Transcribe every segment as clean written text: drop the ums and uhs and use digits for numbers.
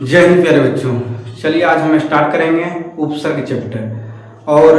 जय हिंद प्यारे बच्चों। चलिए आज हम स्टार्ट करेंगे उपसर्ग चैप्टर। और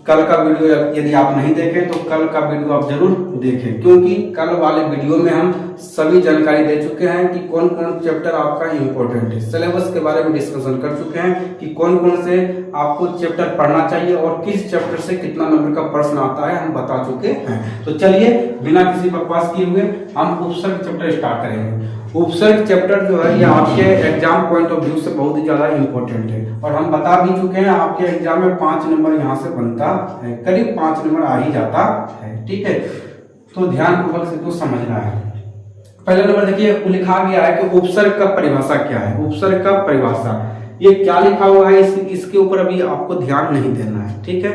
कल का वीडियो यदि आप नहीं देखें तो कल का वीडियो आप जरूर देखें, क्योंकि कल वाले वीडियो में हम सभी जानकारी दे चुके हैं कि कौन कौन चैप्टर आपका इम्पोर्टेंट है। सिलेबस के बारे में डिस्कशन कर चुके हैं कि कौन कौन से आपको चैप्टर पढ़ना चाहिए और किस चैप्टर से कितना नंबर का प्रश्न आता है हम बता चुके हैं। तो चलिए बिना किसी बकवास किए हुए हम उपसर्ग चैप्टर स्टार्ट करेंगे। उपसर्ग चैप्टर जो है ये आपके एग्जाम पॉइंट ऑफ व्यू से बहुत ही ज्यादा इंपॉर्टेंट है और हम बता भी चुके हैं आपके एग्जाम में 5 नंबर यहाँ से बनता है, करीब 5 नंबर आ ही जाता है। ठीक है, तो ध्यान पूर्वक से तो समझना है। पहले नंबर देखिए, लिखा गया है कि उपसर्ग का परिभाषा क्या है। उपसर्ग का परिभाषा ये क्या लिखा हुआ है इसके ऊपर अभी आपको ध्यान नहीं देना है। ठीक है,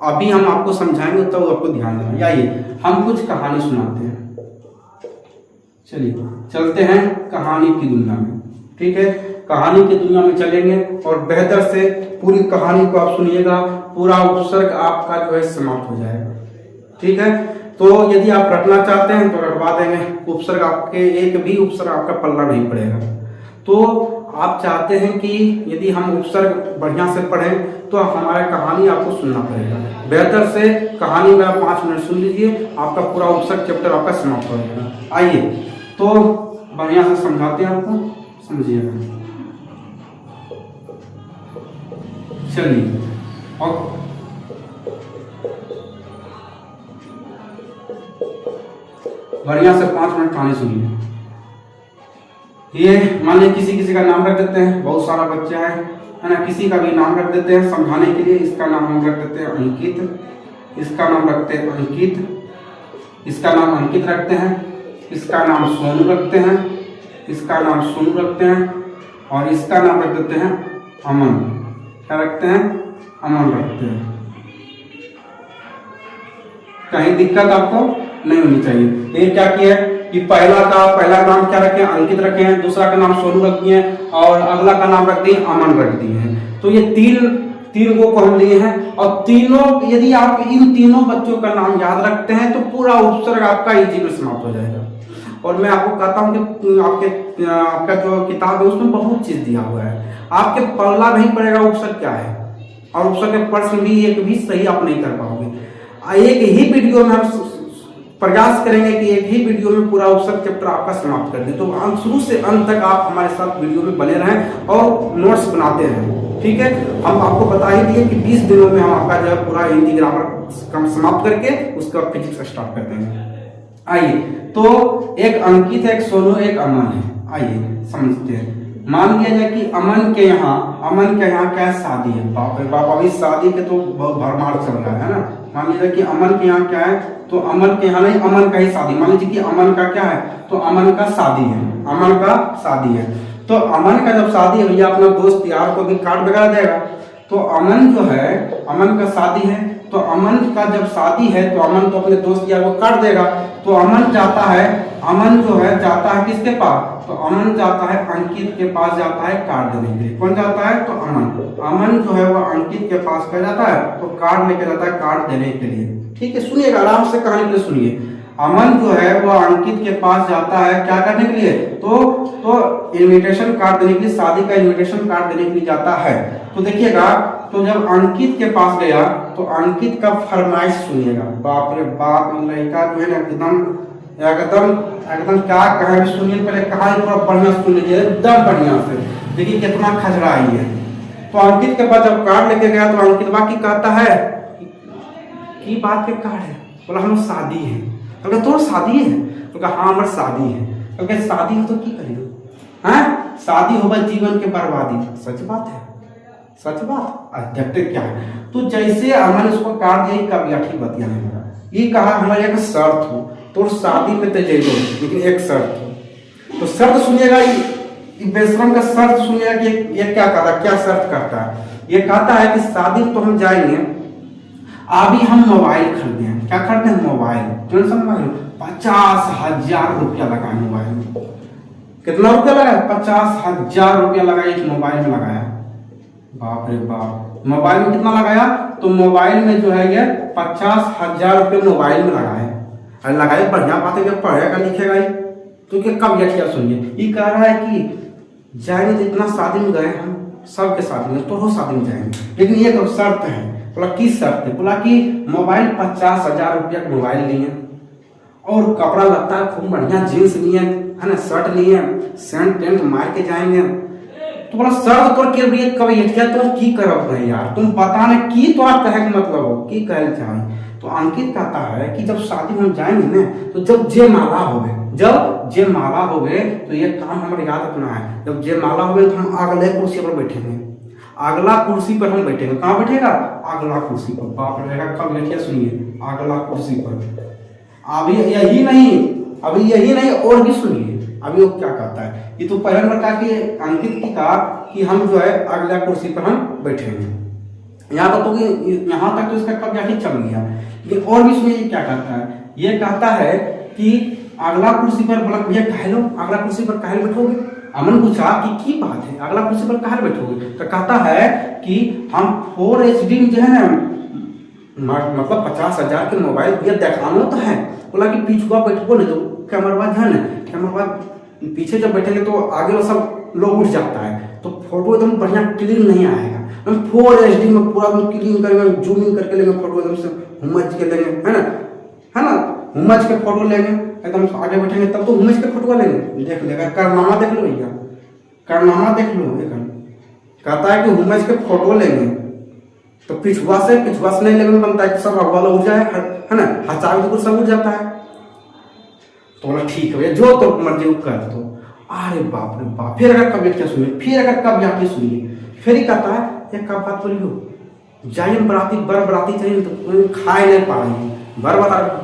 अभी हम आपको समझाएंगे तब आपको ध्यान देना। आइए हम कुछ कहानी सुनाते हैं। चलिए चलते हैं कहानी की दुनिया में। ठीक है, कहानी की दुनिया में चलेंगे और बेहतर से पूरी कहानी को आप सुनिएगा, पूरा उपसर्ग आपका जो है समाप्त हो जाएगा। ठीक है, तो यदि आप रटना चाहते हैं तो रटवा देंगे। उपसर्ग आपके एक भी उपसर्ग आपका पल्ला नहीं पड़ेगा। तो आप चाहते हैं कि यदि हम उपसर्ग बढ़िया से पढ़ें तो हमारी कहानी आपको सुनना पड़ेगा। बेहतर से कहानी में 5 मिनट सुन लीजिए, आपका पूरा उपसर्ग चैप्टर आपका समाप्त हो जाएगा। आइए तो बढ़िया से समझाते हैं आपको, समझिएगा। चलिए और बढ़िया से 5 मिनट कहानी सुनिए। ये मान लीजिए किसी का नाम रख देते हैं, बहुत सारा बच्चा है ना, किसी का भी नाम रख देते हैं समझाने के लिए। इसका नाम हम रख देते हैं अंकित, इसका नाम रखते हैं अंकित, इसका नाम अंकित रखते हैं, इसका नाम सोनू रखते हैं, इसका नाम सोनू रखते हैं और इसका नाम रख देते हैं अमन। क्या रखते हैं? अमन रखते हैं। कहीं दिक्कत आपको नहीं होनी चाहिए। ये क्या किया है कि पहला नाम क्या रखे? अंकित रखे हैं, दूसरा का नाम सोनू रख दिए और अगला का नाम रख दिए अमन रख दिए हैं। तो ये तीन को हम लिए हैं और तीनों, यदि आप इन तीनों बच्चों का नाम याद रखते हैं तो पूरा उपसर्ग आपका इजी में समाप्त हो जाएगा। और मैं आपको कहता हूं कि आपका जो किताब है उसमें बहुत चीज दिया हुआ है, आपके पल्ला नहीं पड़ेगा उपसर्ग क्या है और उपसर्ग के प्रश्न भी एक भी सही आप नहीं कर पाओगे। एक ही वीडियो में हम प्रयास करेंगे कि एक ही वीडियो में पूरा उपसर्ग चैप्टर आपका समाप्त कर दें। तो शुरू से अंत तक आप हमारे साथ वीडियो में बने रहें और नोट्स बनाते रहें। ठीक है, हम आपको बता ही दिए कि 20 दिनों में हम आपका जो है पूरा हिंदी ग्रामर समाप्त करके उसके बाद फिजिक्स स्टार्ट कर देंगे। आइए तो एक अंकित है, एक सोनू, एक अमन है। आइए समझते हैं। मान लिया जाए कि अमन के यहाँ क्या शादी है। बाप रे बाप, अभी शादी के तो बहुत भरमार चल रहा है ना। मान लीजिए कि अमन के यहाँ क्या है, तो अमन के यहाँ नहीं, अमन का ही शादी। मान लीजिए कि अमन का क्या है, तो अमन का शादी है, अमन का शादी है। तो अमन का जब शादी है, भैया अपना दोस्त यार को भी कार्ड वगैरह देगा। तो अमन जो है, अमन का शादी है, तो अमन का जब शादी है तो अमन तो अपने दोस्त यार को कार्ड देगा। तो अमन जाता है, अमन जो है जाता है किसके पास, तो अमन जाता है अंकित के पास, जाता है कार्ड देने के लिए। कौन जाता है, तो अमन जो है वो अंकित के पास क्या जाता है, तो कार्ड लेके जाता है कार्ड देने के लिए। ठीक है, सुनिएगा आराम से कहानी के सुनिए। अमन जो है वो अंकित के पास जाता है क्या करने के लिए, तो इनविटेशन कार्ड देने के लिए, शादी का इनविटेशन कार्ड देने के लिए जाता है। तो देखिएगा, तो जब अंकित के पास गया तो अंकित का फरमाइश सुनिएगा। बाप रे बाप, लड़का जो है ना एकदम क्या कहे, सुनिए पहले कहानी पूरा बढ़िया सुन लीजिए, एकदम बढ़िया से। देखिए कितना खजरा आई है। तो अंकित के पास जब कार्ड लेके गया तो अंकित बाकी कहता है की बात के कार्ड है, बोला हम शादी है। तो तोर शादी है, तो कहा हाँ हमारे शादी है। तो क्या शादी हो तो की करियो, हैं शादी होगा जीवन के बर्बादी। सच बात है, सच बात। देखते क्या है, तो जैसे अमन इसको कार्ड दिया का ठीक बतिया नहीं लगा। ये कहा हमारे एक शर्त हो, तो शादी में तो जइबो, लेकिन एक शर्त हो। तो शर्त सुनिएगा, बेशरम का शर्त सुनिएगा कि ये क्या कहता है, क्या शर्त करता है। ये कहता है कि शादी तो हम जाएंगे, अभी हम मोबाइल खरीदे हैं। क्या खरीदे हैं? मोबाइल। कौन सा मोबाइल? 50,000 रुपया लगाए मोबाइल में। कितना रुपया लगाया? 50,000 रुपया लगाया एक मोबाइल में लगाया। बाप रे बाप, मोबाइल में कितना लगाया? तो मोबाइल में जो है ये 50,000 रुपये मोबाइल में लगाए। अरे लगाए बढ़िया बात है, पढ़ेगा लिखेगा ही तो क्या कब यठिया सुनिए। ये कह रहा है कि जाएंगे तो इतना शादी में गए हम, सबके शादी में, तो शादी में जाएंगे, लेकिन एक शर्त है। बोला किस शर्त है? बोला कि मोबाइल 50,000 रुपया का मोबाइल लिए और कपड़ा लगता है खूब बढ़िया, जींस लिए है ना, शर्ट लिए, सेंट टेंट मार के जाएंगे। तो बोला शर्त तोड़ के लिए कभी एटिया तो की करब नहीं यार, तुम पता नहीं की तोरा कहे के मतलब हो की कहल चाहे। तो अंकित कहता है कि जब शादी में हम जाएंगे ना, तो जब जयमाला हो गए तो ये काम हमारे याद रखना है। जब जयमाला हो गए तो हम अगले कुर्सी पर बैठेंगे, अगला कुर्सी पर हम बैठेंगे। कहाँ बैठेगा? अगला कुर्सी पर। बाप रे, कब बैठिए सुनिए, अगला कुर्सी पर। अभी यही नहीं और भी सुनिए अभी वो क्या कहता है। ये तो पहले नंबर का कि अंकित की कहा कि हम जो है अगला कुर्सी पर हम बैठेंगे। यहाँ तक तो यहाँ तक तो इसका कब्जा ही चल गया, लेकिन और भी सुनिए क्या कहता है। ये कहता है कि अगला कुर्सी पर, बोला भैया कह लो अगला कुर्सी पर कहे बैठोगे? अमन पूछा कि की बात है अगला कुर्सी पर कहे बैठोगे? तो कहता है कि हम 4 HD में जो है ना, मतलब 50,000 के मोबाइल भैया देखानो तो है। बोला कि पीछुआ बैठो ना, जो कैमरा है ना, कैमरा पीछे जब बैठेंगे तो आगे वो सब लोग उठ जाता है, तो फोटो एकदम बढ़िया क्लीन नहीं आएगा। हम 4 HD में पूरा क्लीन करेंगे, जूमिंग करके लेंगे फोटो, एकदम से हुमच के लेंगे, है ना, हुमच के फोटो लेंगे, एकदम आगे बैठेंगे तब तो हुमच के फोटो लेंगे। देख लेगा, कारनामा देख लो भैया, कारनामा देख लो। कहता है कि हुमच के फोटो लेंगे, तो पिछुआ से नहीं लेंगे, बनता है कि सब अगवा उठ जाए, है ना, हचाक तो सब उठ जाता है। तो बोला ठीक है भैया, जो तो मर्जी कर दो। अरे बाप रे बाप, फिर अगर कब क्या सुनिए, फिर ही कहता है ये कब बात बोली हो, जाइए बराती चाहिए तो खाए नहीं पा रही,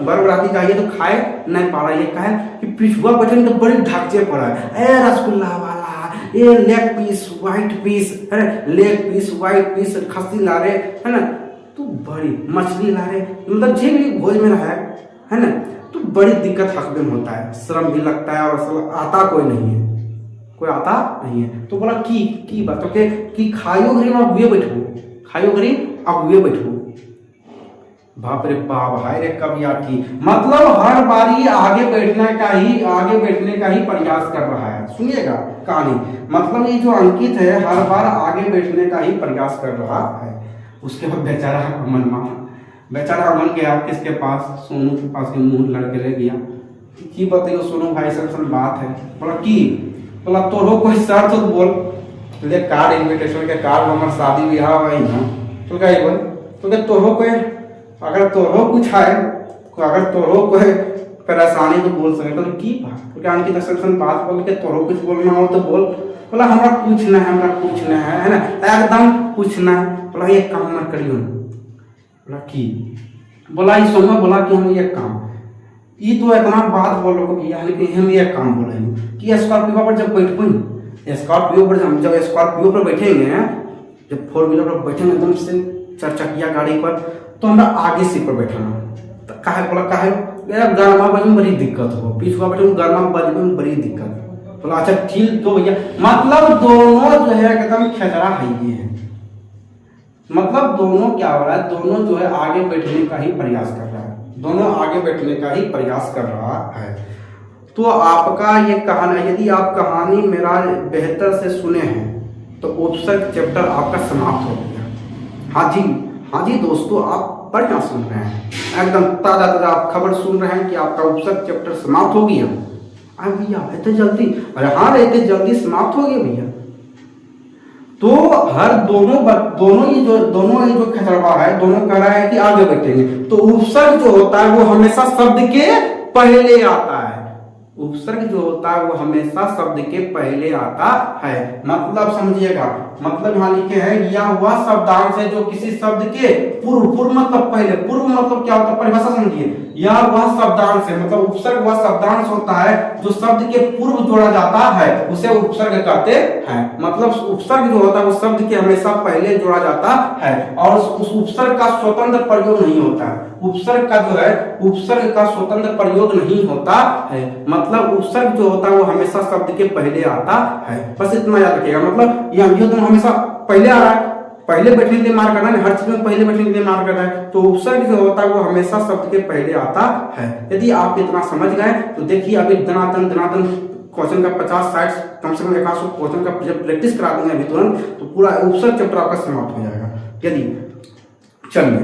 बराती चाहिए तो खाए नहीं पा रही है। कहे कि पिछुआ बैठे तो बड़ी ढांचे पड़ा है, ए रसगुल्ला वाला, ये लेग पीस व्हाइट पीस है, लेग पीस व्हाइट पीस खस्सी ला रहे, है ना, तो बड़ी मछली ला रहे, मतलब जे भी भोज में रहा है ना, तो बड़ी दिक्कत हकदम होता है, श्रम भी लगता है और आता कोई नहीं है, कोई आता नहीं है। तो बोला की बात कि खाइयो घरी में हुए बैठो, खाइयो घरी अब हुए बैठो। बाप रे बाप, हाय रे कब याद की, मतलब हर बारी आगे बैठने का ही प्रयास कर रहा है। सुनिएगा कहानी, मतलब ये जो अंकित है हर बार आगे बैठने का ही प्रयास कर रहा है। उसके बाद बेचारा अमन गया किसके पास, सोनू के पास, के मुंह लड़के ले गया कि बताइए सोनू भाई सब बात है। बोला तोरो कोई शर्त तो बोल, ले कार्ड इनविटेशन के कार्ड, हमारे शादी ब्याह हुआ ना, तो क्या बोल, तो क्या तोरो कोई अगर तोरो कुछ है, अगर तोरो कोई परेशानी तो बोल सके तो की बात, तो क्या अंकित एक्सेप्शन बात बोल के तोरो कुछ बोलना हो तो बोल। बोला हमरा कुछ ना है ना, एकदम कुछ ना है। बोला ये काम ना करियो, बोला की, बोला इस समय बोला कि हम ये काम, ये तो इतना बात बोलो भैया, लेकिन हम ये काम बोले कि स्कॉर्पियो पर जब बैठेंगे, स्कॉर्पियो पर जब स्कॉर्पियो पर बैठेंगे, जब 4 व्हीलर पर बैठेंगे एकदम से 4 चकिया गाड़ी पर, तो हमरा आगे सीट पर बैठाना। तो काहे बोला काहे, गर्मा बजे में बड़ी दिक्कत हो, पिछुआ बैठे गर्मा बजे में बड़ी दिक्कत। बोला अच्छा ठीक तो भैया, मतलब दोनों जो है एकदम खेचड़ा है, मतलब दोनों क्या हो रहा है, दोनों जो है आगे बैठने का ही प्रयास कर रहा है। तो आपका ये कहानी, यदि आप कहानी मेरा बेहतर से सुने हैं तो उपसर्ग चैप्टर आपका समाप्त हो गया। हाँ जी दोस्तों, आप बढ़िया सुन रहे हैं, एकदम ताजा आप खबर सुन रहे हैं कि आपका उपसर्ग चैप्टर समाप्त हो गया। अरे भैया इतने जल्दी, अरे हाँ इतने जल्दी समाप्त हो गया भैया। तो हर दोनों ये जो खतरवा है, दोनों कह रहा है कि आगे बैठेंगे, तो उपसर्ग जो होता है वो हमेशा शब्द के पहले आता है। उपसर्ग जो होता है वो हमेशा शब्द के पहले आता है। मतलब समझिएगा, मतलब यहाँ लिखे हैं या हुआ शब्दांश है जो किसी शब्द के पूर्व मतलब पहले, पूर्व मतलब क्या होता है परिभाषा समझिए, या वह शब्दांश है, मतलब उपसर्ग वह शब्दांश होता है जो शब्द के पूर्व जोड़ा जाता है, उसे उपसर्ग कहते हैं। मतलब उपसर्ग जो होता है वो शब्द के हमेशा पहले जोड़ा जाता है और उस उपसर्ग का स्वतंत्र प्रयोग नहीं होता है। उपसर्ग का जो है उपसर्ग का स्वतंत्र प्रयोग नहीं होता है, मतलब उपसर्ग जो होता है वो हमेशा शब्द के पहले आता है। बस इतना याद रखिएगा, मतलब ये दोनों हमेशा पहले आ रहा है, पहले बैठने के लिए मार करना है, हर चीज में पहले बैठने के लिए मार करना है, तो उपसर्ग जो होता है वो हमेशा शब्द के पहले आता है। यदि आप इतना समझ गए तो देखिए अभी दनादन क्वेश्चन का 50-60 कम से कम 100 क्वेश्चन का जब प्रैक्टिस करा देंगे अभी तुरंत, तो पूरा उपसर्ग चैप्टर आपका समाप्त हो जाएगा। यदि चलिए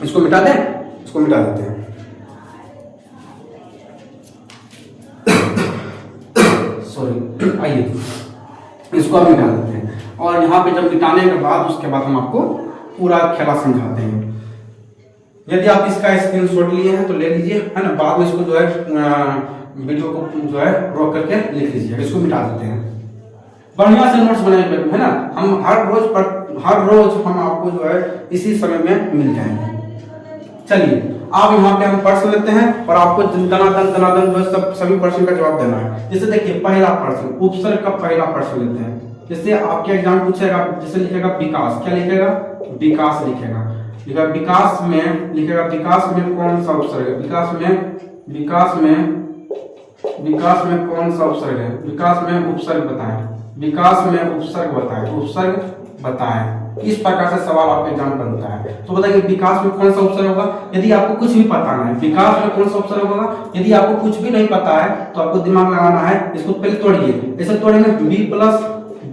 इसको मिटा दें, इसको मिटा देते हैं। सॉरी, आइए इसको अब मिटा देते हैं। और यहाँ पे जब मिटाने के बाद उसके बाद हम आपको पूरा खेला समझाते हैं। यदि आप इसका स्क्रीनशॉट लिए हैं तो ले लीजिए, है ना। बाद में इसको जो है वीडियो को जो है रोक करके लिख लीजिए। इसको मिटा देते हैं। बढ़िया से नोट्स बनाए हुए है ना। हम हर रोज हम आपको जो है इसी समय में मिल जाएंगे। चलिए अब यहाँ पे हम प्रश्न लेते हैं और आपको दनादन जो है सभी प्रश्न का जवाब देना है। जैसे देखिए पहला प्रश्न, उपसर्ग का पहला प्रश्न लेते हैं। जैसे आपके एग्जाम पूछेगा, जैसे लिखेगा विकास, क्या लिखेगा? विकास लिखेगा। विकास में लिखेगा, विकास में कौन सा उपसर्ग है? विकास में कौन सा उपसर्ग है? विकास में उपसर्ग बताएं। विकास में उपसर्ग बताएं, उपसर्ग बताएं। इस प्रकार से सवाल आपके एग्जाम बनता है। तो बताइए विकास में कौन सा उपसर्ग होगा? यदि आपको कुछ भी पता नहीं है विकास में कौन सा उपसर्ग होगा, यदि आपको कुछ भी नहीं पता है तो आपको दिमाग लगाना है। इसको पहले तोड़िए, ऐसे तोड़ेंगे बी प्लस।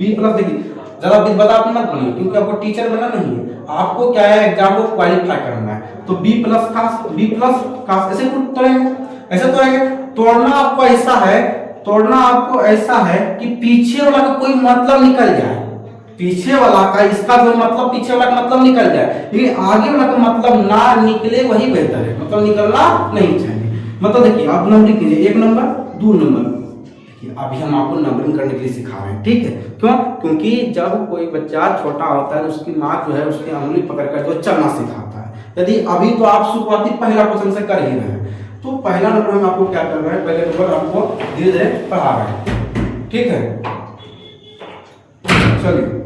देखिए ज्यादा विद बता मत बोलिए, क्योंकि आपको टीचर बनना नहीं है, आपको क्या है एग्जाम को क्वालिफाई करना है। तो बी प्लस कास ऐसे तोड़ेंगे, ऐसे तोड़ेंगे। तोड़ना आपको ऐसा है कि पीछे वाला का कोई मतलब निकल जाए, पीछे वाला का इसका जो मतलब पीछे वाला का मतलब निकल जाए, लेकिन आगे वाला का मतलब ना निकले वही बेहतर है। मतलब निकलना नहीं चाहिए। मतलब देखिए आप नंबरिंग कीजिए, 1 नंबर 2 नंबर। अभी हम आपको नंबरिंग करने के लिए सिखा रहे हैं, ठीक है। क्यों? क्योंकि जब कोई बच्चा छोटा होता है तो उसकी माँ जो है उसकी अंगुली पकड़कर जो चलना सिखाता है। यदि अभी तो आप शुरुआती पहला क्वेश्चन से कर ही रहे हैं, तो पहला नंबर हम आपको क्या कर रहे हैं, पहले नंबर आपको धीरे धीरे पढ़ा रहे हैं, ठीक है। चलिए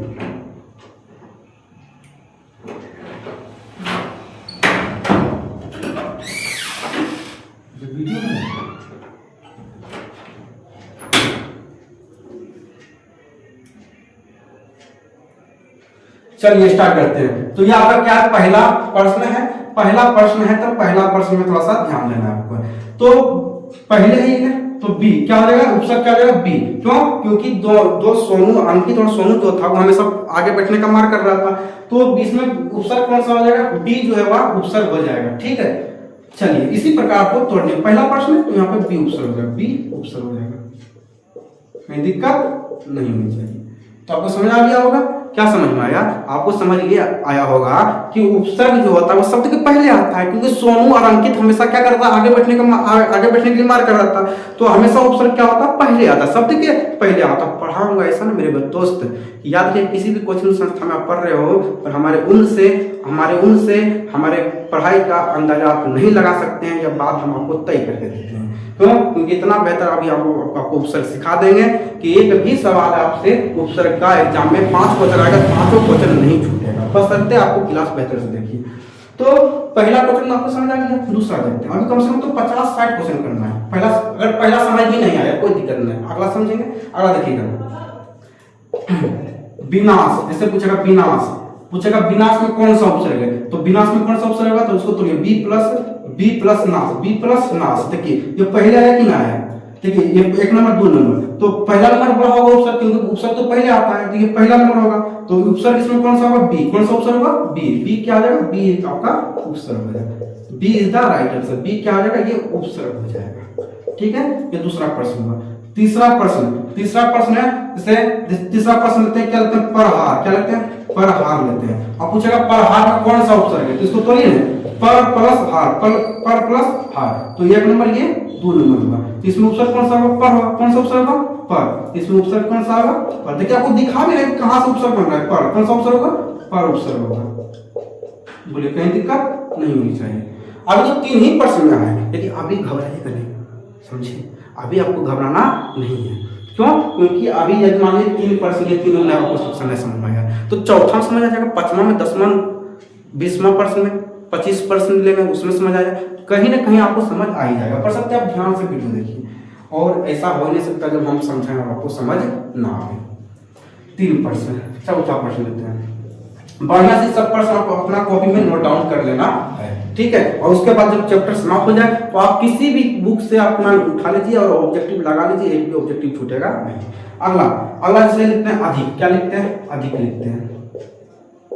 चलिए स्टार्ट करते हैं। तो ये आपका क्या पहला प्रश्न है। तो पहला प्रश्न में थोड़ा सा ध्यान देना है आपको। तो पहले ही है तो बी क्या हो जाएगा, उपसर्ग क्या हो जाएगा? बी। क्यों? क्योंकि दो सोनू, अंकित और सोनू जो था वो हमेशा आगे बैठने का मार कर रहा था, तो इसमें उपसर्ग कौन सा हो जाएगा? बी जो है वह उपसर्ग हो जाएगा, ठीक है। चलिए इसी प्रकार को तोड़ने पहला प्रश्न तो यहाँ पे बी उपसर्ग हो जाएगा, बी उपसर्ग हो जाएगा, कोई दिक्कत नहीं होनी चाहिए। तो आपको समझ आ गया होगा। क्या समझ में आया? आपको समझ आया होगा कि उपसर्ग जो होता है वो शब्द के पहले आता है, क्योंकि सोनू और अंकित हमेशा क्या करता है, आगे बैठने के लिए मार कर रहा था, तो हमेशा उपसर्ग क्या होता है? पहले आता, शब्द के पहले आता। पढ़ाऊंगा ऐसा ना मेरे दोस्त, याद रखिए किसी भी कोचिंग संस्था में आप पढ़ रहे हो और हमारे उनसे हमारे पढ़ाई का अंदाजा आप नहीं लगा सकते हैं, यह बात हम आपको तय करके देते हैं। क्यों? क्योंकि इतना बेहतर अभी आपको उपसर्ग सिखा देंगे कि एक भी सवाल आपसे उपसर्ग का एग्जाम में 5 क्वेश्चन आएगा, 5 क्वेश्चन नहीं छूटेगा। बस करते आपको क्लास बेहतर से देखिए। तो पहला क्वेश्चन आपको समझ आ गया, दूसरा देखते हैं। अभी कम से कम तो 50-60 क्वेश्चन करना है। अगर पहला समझ भी नहीं आया कोई दिक्कत नहीं, अगला समझेंगे। अगला देखिएगा विनाश, जैसे पूछेगा विनाश में कौन सा उपसर्ग है, तो विनाश में कौन सा उपसर्ग होगा? तो उसको तोड़िए बी प्लस नाश। देखिए ये पहले आया कि ना आया? देखिए ये 1 नंबर 2 नंबर, तो पहला नंबर बड़ा होगा उपसर्ग, क्योंकि उपसर्ग तो पहले आता है, तो ये पहला नंबर होगा। तो उपसर्ग इसमें कौन सा होगा? बी। कौन सा उपसर्ग होगा? बी क्या आ जाएगा? बी आपका उपसर्ग हो जाएगा। B is the right answer. B क्या हो जाएगा? ये उपसर्ग हो जाएगा, ठीक है। ये दूसरा प्रश्न हुआ। तीसरा प्रश्न है, जैसे तीसरा प्रश्न लेते हैं, क्या लेते हैं? परहार। क्या लेते हैं? परहार लेते हैं। अब पूछेगा परहार का कौन सा उपसर्ग है, तो इसको तोड़िए पर प्लस हार, तो 1 नंबर ये 2 नंबर होगा। तो इसमें उपसर्ग कौन सा होगा? पर होगा। कौन सा उपसर्ग होगा? पर। इसमें उपसर्ग कौन सा होगा? पर। देखिए आपको दिखा भी नहीं कहां से उपसर्ग बन रहा है। पर कौन सा उपसर्ग होगा? पर उपसर्ग होगा। बोलिए कहीं दिक्कत नहीं होनी चाहिए। अभी तो 3 ही प्रश्न में आए, लेकिन अभी घबराइएगा नहीं, समझिए अभी आपको घबराना नहीं है। क्यों? क्योंकि अभी यदि मान लीजिए 3 प्रश्न ये तीनों में आपको समझ में आया, तो चौथा समझ आ जाएगा, 5वां में, 10वां 20वां प्रश्न में, 25 प्रश्न लेंगे उसमें समझ आ जाएगा। कहीं ना कहीं आपको समझ आ ही जाएगा। पर सकते आप ध्यान से वीडियो देखिए, और ऐसा हो नहीं सकता जब हम समझाएं और आपको समझ ना आए। 3 प्रश्न, चौथा प्रश्न लेते हैं। बढ़िया से सब प्रश्न आप अपना कॉपी में नोट डाउन कर लेना है, ठीक है। और उसके बाद जब चैप्टर समाप्त हो जाए तो आप किसी भी बुक से अपना उठा लीजिए और ऑब्जेक्टिव लगा लीजिए, एक भी ऑब्जेक्टिव छूटेगा नहीं। अगला इसलिए लिखते हैं अधिक, क्या लिखते हैं? अधिक लिखते हैं।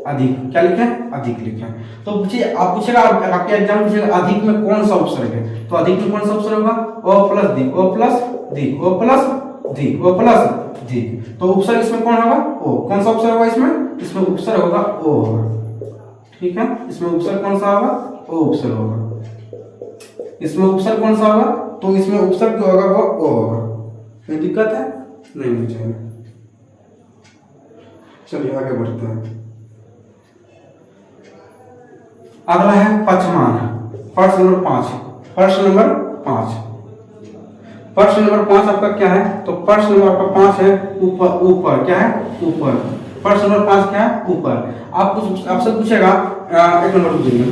अधिक क्या लिखे? अधिक लिखे। तो आप पूछेगा, आपके एग्जाम पूछेगा अधिक में कौन सा उपसर्ग है, तो अधिक में कौन सा उपसर्ग होगा? ओ प्लस दी, ओ प्लस दी, ओ प्लस दी, ओ प्लस दी। तो उपसर्ग इसमें कौन होगा? ओ। कौन सा उपसर्ग होगा इसमें? इसमें उपसर्ग होगा ओ होगा, ठीक है। इसमें उपसर्ग कौन सा होगा? ओ उपसर्ग होगा। इसमें उपसर्ग कौन सा होगा? तो इसमें उपसर्ग जो होगा वो ओ होगा। कोई दिक्कत है? नहीं होनी चाहिए। चलिए आगे बढ़ते हैं। अगला है पचमान, प्रश्न नंबर 5। प्रश्न नंबर 5, प्रश्न नंबर 5 आपका क्या है? तो प्रश्न नंबर आपका 5 है ऊपर। ऊपर क्या है? ऊपर। प्रश्न नंबर 5 क्या है? ऊपर। आपसे पूछेगा एक नंबर दीजिए,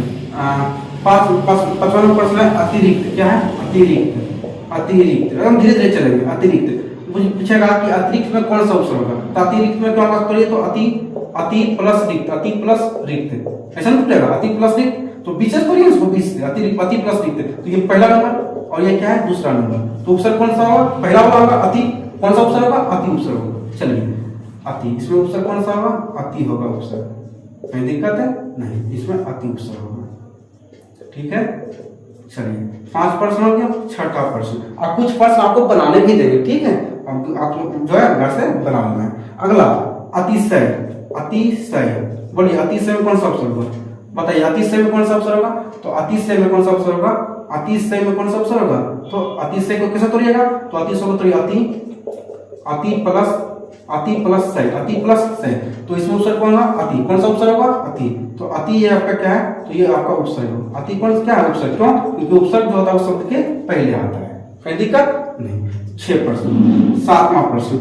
55वां प्रश्न है अतिरिक्त। क्या है? अतिरिक्त। अतिरिक्त एकदम धीरे धीरे चलेंगे। अतिरिक्त पूछेगा कि अतिरिक्त में कौन सा उपसर्ग होगा? तो अतिरिक्त में क्या बात करिए तो अति प्लस रिक्त, अति प्लस रिक्त, ऐसा नहीं पूछेगा। अति प्लस रिक्त तो बीच से करिए उसको, बीच से अतिरिक्त, अति प्लस रिक्त। तो ये पहला नंबर और ये क्या है? दूसरा नंबर। तो उपसर्ग कौन सा होगा? पहला वाला होगा अति। कौन सा उपसर्ग होगा? अति उपसर्ग होगा। चलिए अति, इसमें उपसर्ग कौन सा होगा? अति होगा उपसर्ग। कोई दिक्कत है? नहीं, इसमें अति उपसर्ग होगा, ठीक है। चलिए 5 प्रश्न हो गया। छठा प्रश्न, अब कुछ प्रश्न आपको बनाने भी देंगे, ठीक है। आप जो है घर से बना लेना है। अगला अतिशय। अतिशय बोलिए, अतिशय में कौन सा उपसर्ग होगा? बताइए अतिशय में कौन सा उपसर्ग होगा? तो अतिशय में कौन सा उपसर्ग होगा? अतिशय में कौन सा उपसर्ग होगा? तो अतिशय को कैसे तोड़िएगा? तो अतिशय को तोड़िए अति प्लस सय, अति प्लस सय। तो इसमें उपसर्ग कौन होगा? अति। कौन सा उपसर्ग होगा? अति। तो अति ये आपका क्या है? तो ये आपका उपसर्ग होगा। अति कौन क्या है? उपसर्ग। क्यों? क्योंकि उपसर्ग जो होता है उस शब्द के पहले आता है। कोई दिक्कत नहीं। 6 प्रश्न। 7वां प्रश्न,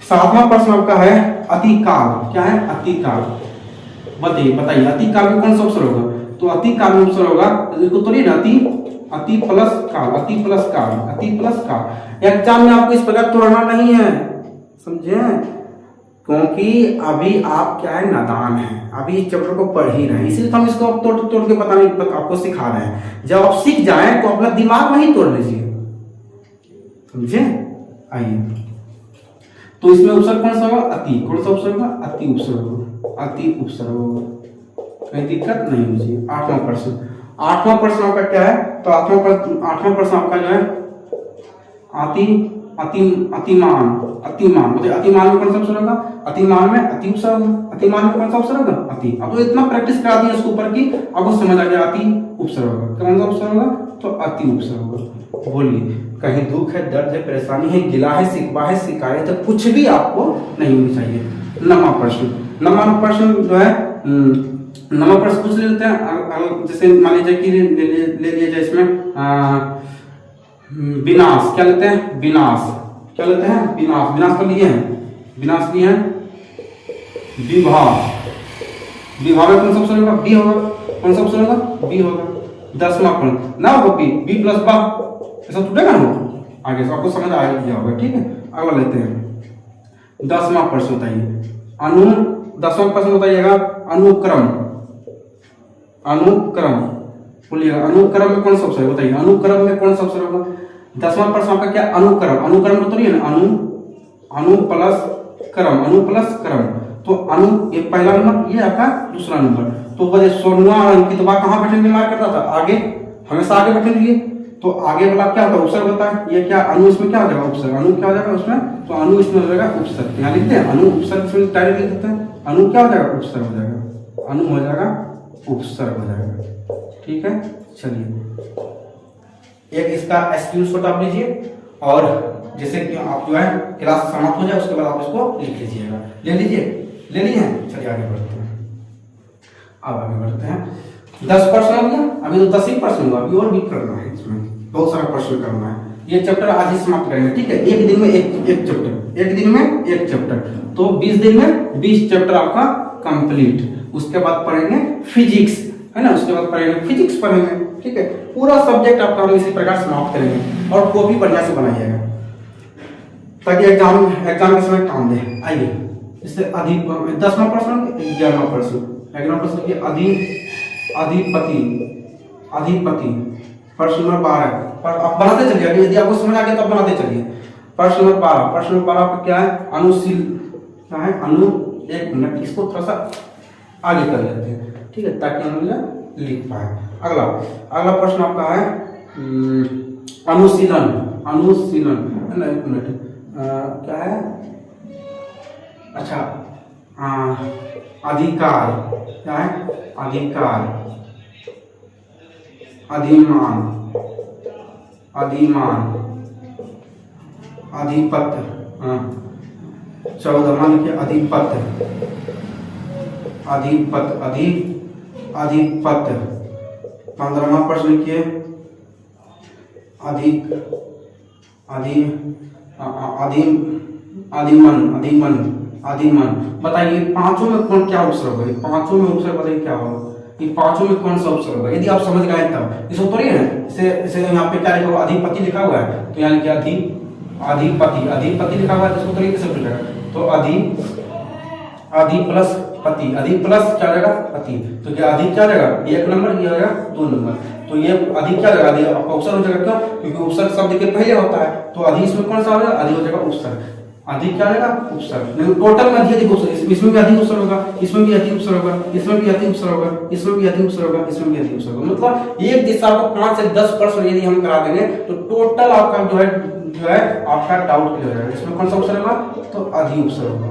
7वां प्रश्न आपका है अतिकाल। क्या है? अतिकाल। बताइए अतिकाल में कौन सा उपसर्ग होगा? तो अतिकाल में उपसर्ग होगा, इसको तोड़िए ना, अति प्लस काल, अति प्लस काल, अति प्लस काल। एग्जाम में आपको इस प्रकार तोड़ना नहीं है, समझे? क्योंकि अभी आप क्या है? नादान है, अभी इस चैप्टर को पढ़ ही रहे हैं, इसलिए हम इसको तोड़ के आपको सिखा रहे हैं। जब आप सीख जाए तो अपना दिमाग में ही तोड़ लीजिए, समझे? आइए, तो इसमें उपसर्ग कौन सा होगा? अति। कौन सा उपसर्ग होगा? अति उपसर्ग होगा, अति उपसर्ग होगा। कोई दिक्कत नहीं मुझे। 8वां प्रश्न, 8वां प्रश्न आपका क्या है? तो 8वां प्रश्न आपका जो है अतिमान। मतलब अतिमान में कौन सा उपसर्ग होगा? अतिमान में अति उपसर्ग होगा। अतिमान में कौन सा उपसर्ग होगा? अति। अब तो इतना प्रैक्टिस करा दी इसके ऊपर की आपको समझ आ गया अति उपसर्ग होगा। कौन सा उपसर्ग होगा? तो अति उपसर्ग होगा। बोलिए, कहीं दुख है, दर्द है, परेशानी है, गिला है, शिकवा है, शिकायत है, कुछ भी आपको नहीं होनी चाहिए। 9वां प्रश्न, 9वां प्रश्न जो है 9वां प्रश्न पूछ लेते हैं। जैसे मान लीजिए कि ले लीजिए इसमें विनाश। क्या लेते हैं? विनाश। क्या लेते हैं? विनाश। विनाश को लिए हैं, विनाश लिए हैं। विवाह, विवाह में कौन सा उपसर्ग होगा? बी होगा। कौन सा उपसर्ग होगा? बी होगा। 10वां प्रश्न ना होगा बी प्लस बा, ऐसा टूटेगा ना, आगे से आपको समझ आ गया होगा, ठीक है। अगला लेते हैं 10वां प्रश्न। बताइए 10वां प्रश्न बताइएगा अनुक्रम। अनुक्रम बोलिएगा, अनुक्रम में कौन सा उपसर्ग? बताइए अनुक्रम में कौन सा उपसर्ग होगा? 10वां प्रश्न आपका क्या? अनुक्रम। अनुक्रम को तो नहीं है ना, अनु प्लस क्रम, अनु प्लस क्रम। तो अनु ये पहला नंबर, ये आपका दूसरा नंबर। तो बजे 16वां अंकितवा कहाँ बैठेंगे? मार करता था आगे, हमेशा आगे बैठेंगे। तो आगे वाला क्या होता है? उपसर्ग होता है। ये क्या अनु, इसमें क्या हो जाएगा? उपसर्ग। अनु क्या हो जाएगा उसमें? तो अनु इसमें हो जाएगा उपसर्ग। यहाँ लिखते हैं अनु उपसर्ग, इसमें डायरेक्ट लिख देते हैं। अनु क्या हो जाएगा? उपसर्ग हो जाएगा। अनु हो जाएगा उपसर्ग हो जाएगा, ठीक है। चलिए एक इसका स्क्रीनशॉट आप लीजिए और जैसे कि आप जो है क्लास समाप्त हो जाए उसके बाद आप इसको लिख लीजिएगा। ले लीजिए, ले लिए हैं। चलिए आगे बढ़ते हैं। अब आगे बढ़ते हैं। 10 प्रश्न हो गया, अभी तो 10 ही प्रश्न होगा, अभी और भी करना है, इसमें बहुत सारा प्रश्न करना है। ये चैप्टर आज ही समाप्त करेंगे, ठीक है। एक दिन में एक चैप्टर, एक दिन में एक चैप्टर, तो 20 दिन में 20 चैप्टर आपका कंप्लीट। उसके बाद पढ़ेंगे फिजिक्स, है ना, उसके बाद पढ़ेंगे फिजिक्स पढ़ेंगे, ठीक है। पूरा सब्जेक्ट आपका हम इसी प्रकार समाप्त करेंगे और कॉपी बढ़िया से बनाइएगा ताकि एग्जाम के समय काम दे। आइए इससे अधिक 10वां प्रश्न, 11वां प्रश्न, अगला प्रश्न लिखिए अधिपति। अधिपति प्रश्न नंबर 12। पर आप बनाते चलिए, यदि आपको समझ आ गया तो आप बनाते चलिए। प्रश्न नंबर 12। प्रश्न नंबर 12 आपका क्या है? अनुशील क्या है? एक मिनट, इसको थोड़ा सा आगे कर लेते हैं, ठीक है, ताकि हम लोग लिख पाए। अगला प्रश्न आपका है अनुशीलन। अनुशीलन एक मिनट, क्या है? अच्छा, अधिकार क्या है? अधिकार, अधिमान, अधिमान, अधिपत्य। 14वां लिखिए अधिपत्य। अधिपत्य, अधिपत्य। 15वां प्रश्न लिखिए अधिमन। बताइए पांचों में कौन क्या उपसर्ग है? पांचों में उपसर्ग बताइए क्या होगा? ये पांचों में कौन सा उपसर्ग है? यदि आप समझ गए तब इसको तो है इसे यहाँ पे क्या लिखा हुआ? अधिपति लिखा हुआ है, तो यहाँ लिखिए अधिपति। अधिपति लिखा हुआ है, इसको तो कैसे लिखेगा? तो अधि प्लस पति, अधि प्लस क्या जाएगा? पति। तो क्या अधि क्या जाएगा? 1 नंबर, ये जाएगा 2 नंबर। तो ये अधि क्या जाएगा? अधि आपका उपसर्ग हो जाएगा। क्यों? क्योंकि उपसर्ग शब्द के पहले होता है, तो अधि इसमें कौन सा हो जाएगा? अधि हो जाएगा उपसर्ग। अधि क्या जाएगा? उपसर्ग। नहीं, टोटल में अधिक उपसर्ग, इसमें भी अधिक उपसर्ग होगा, इसमें भी अधिक उपसर्ग होगा, इसमें भी अधिक उपसर्ग होगा, इसमें भी अधिक उपसर्ग होगा, इसमें भी अधिक उपसर्ग होगा। मतलब एक दिशा को 5 से 10% यदि हम करा देंगे तो टोटल आपका जो है आपका डाउट क्लियर हो जाएगा। इसमें कौन सा उपसर्ग होगा? तो अधिक उपसर्ग होगा,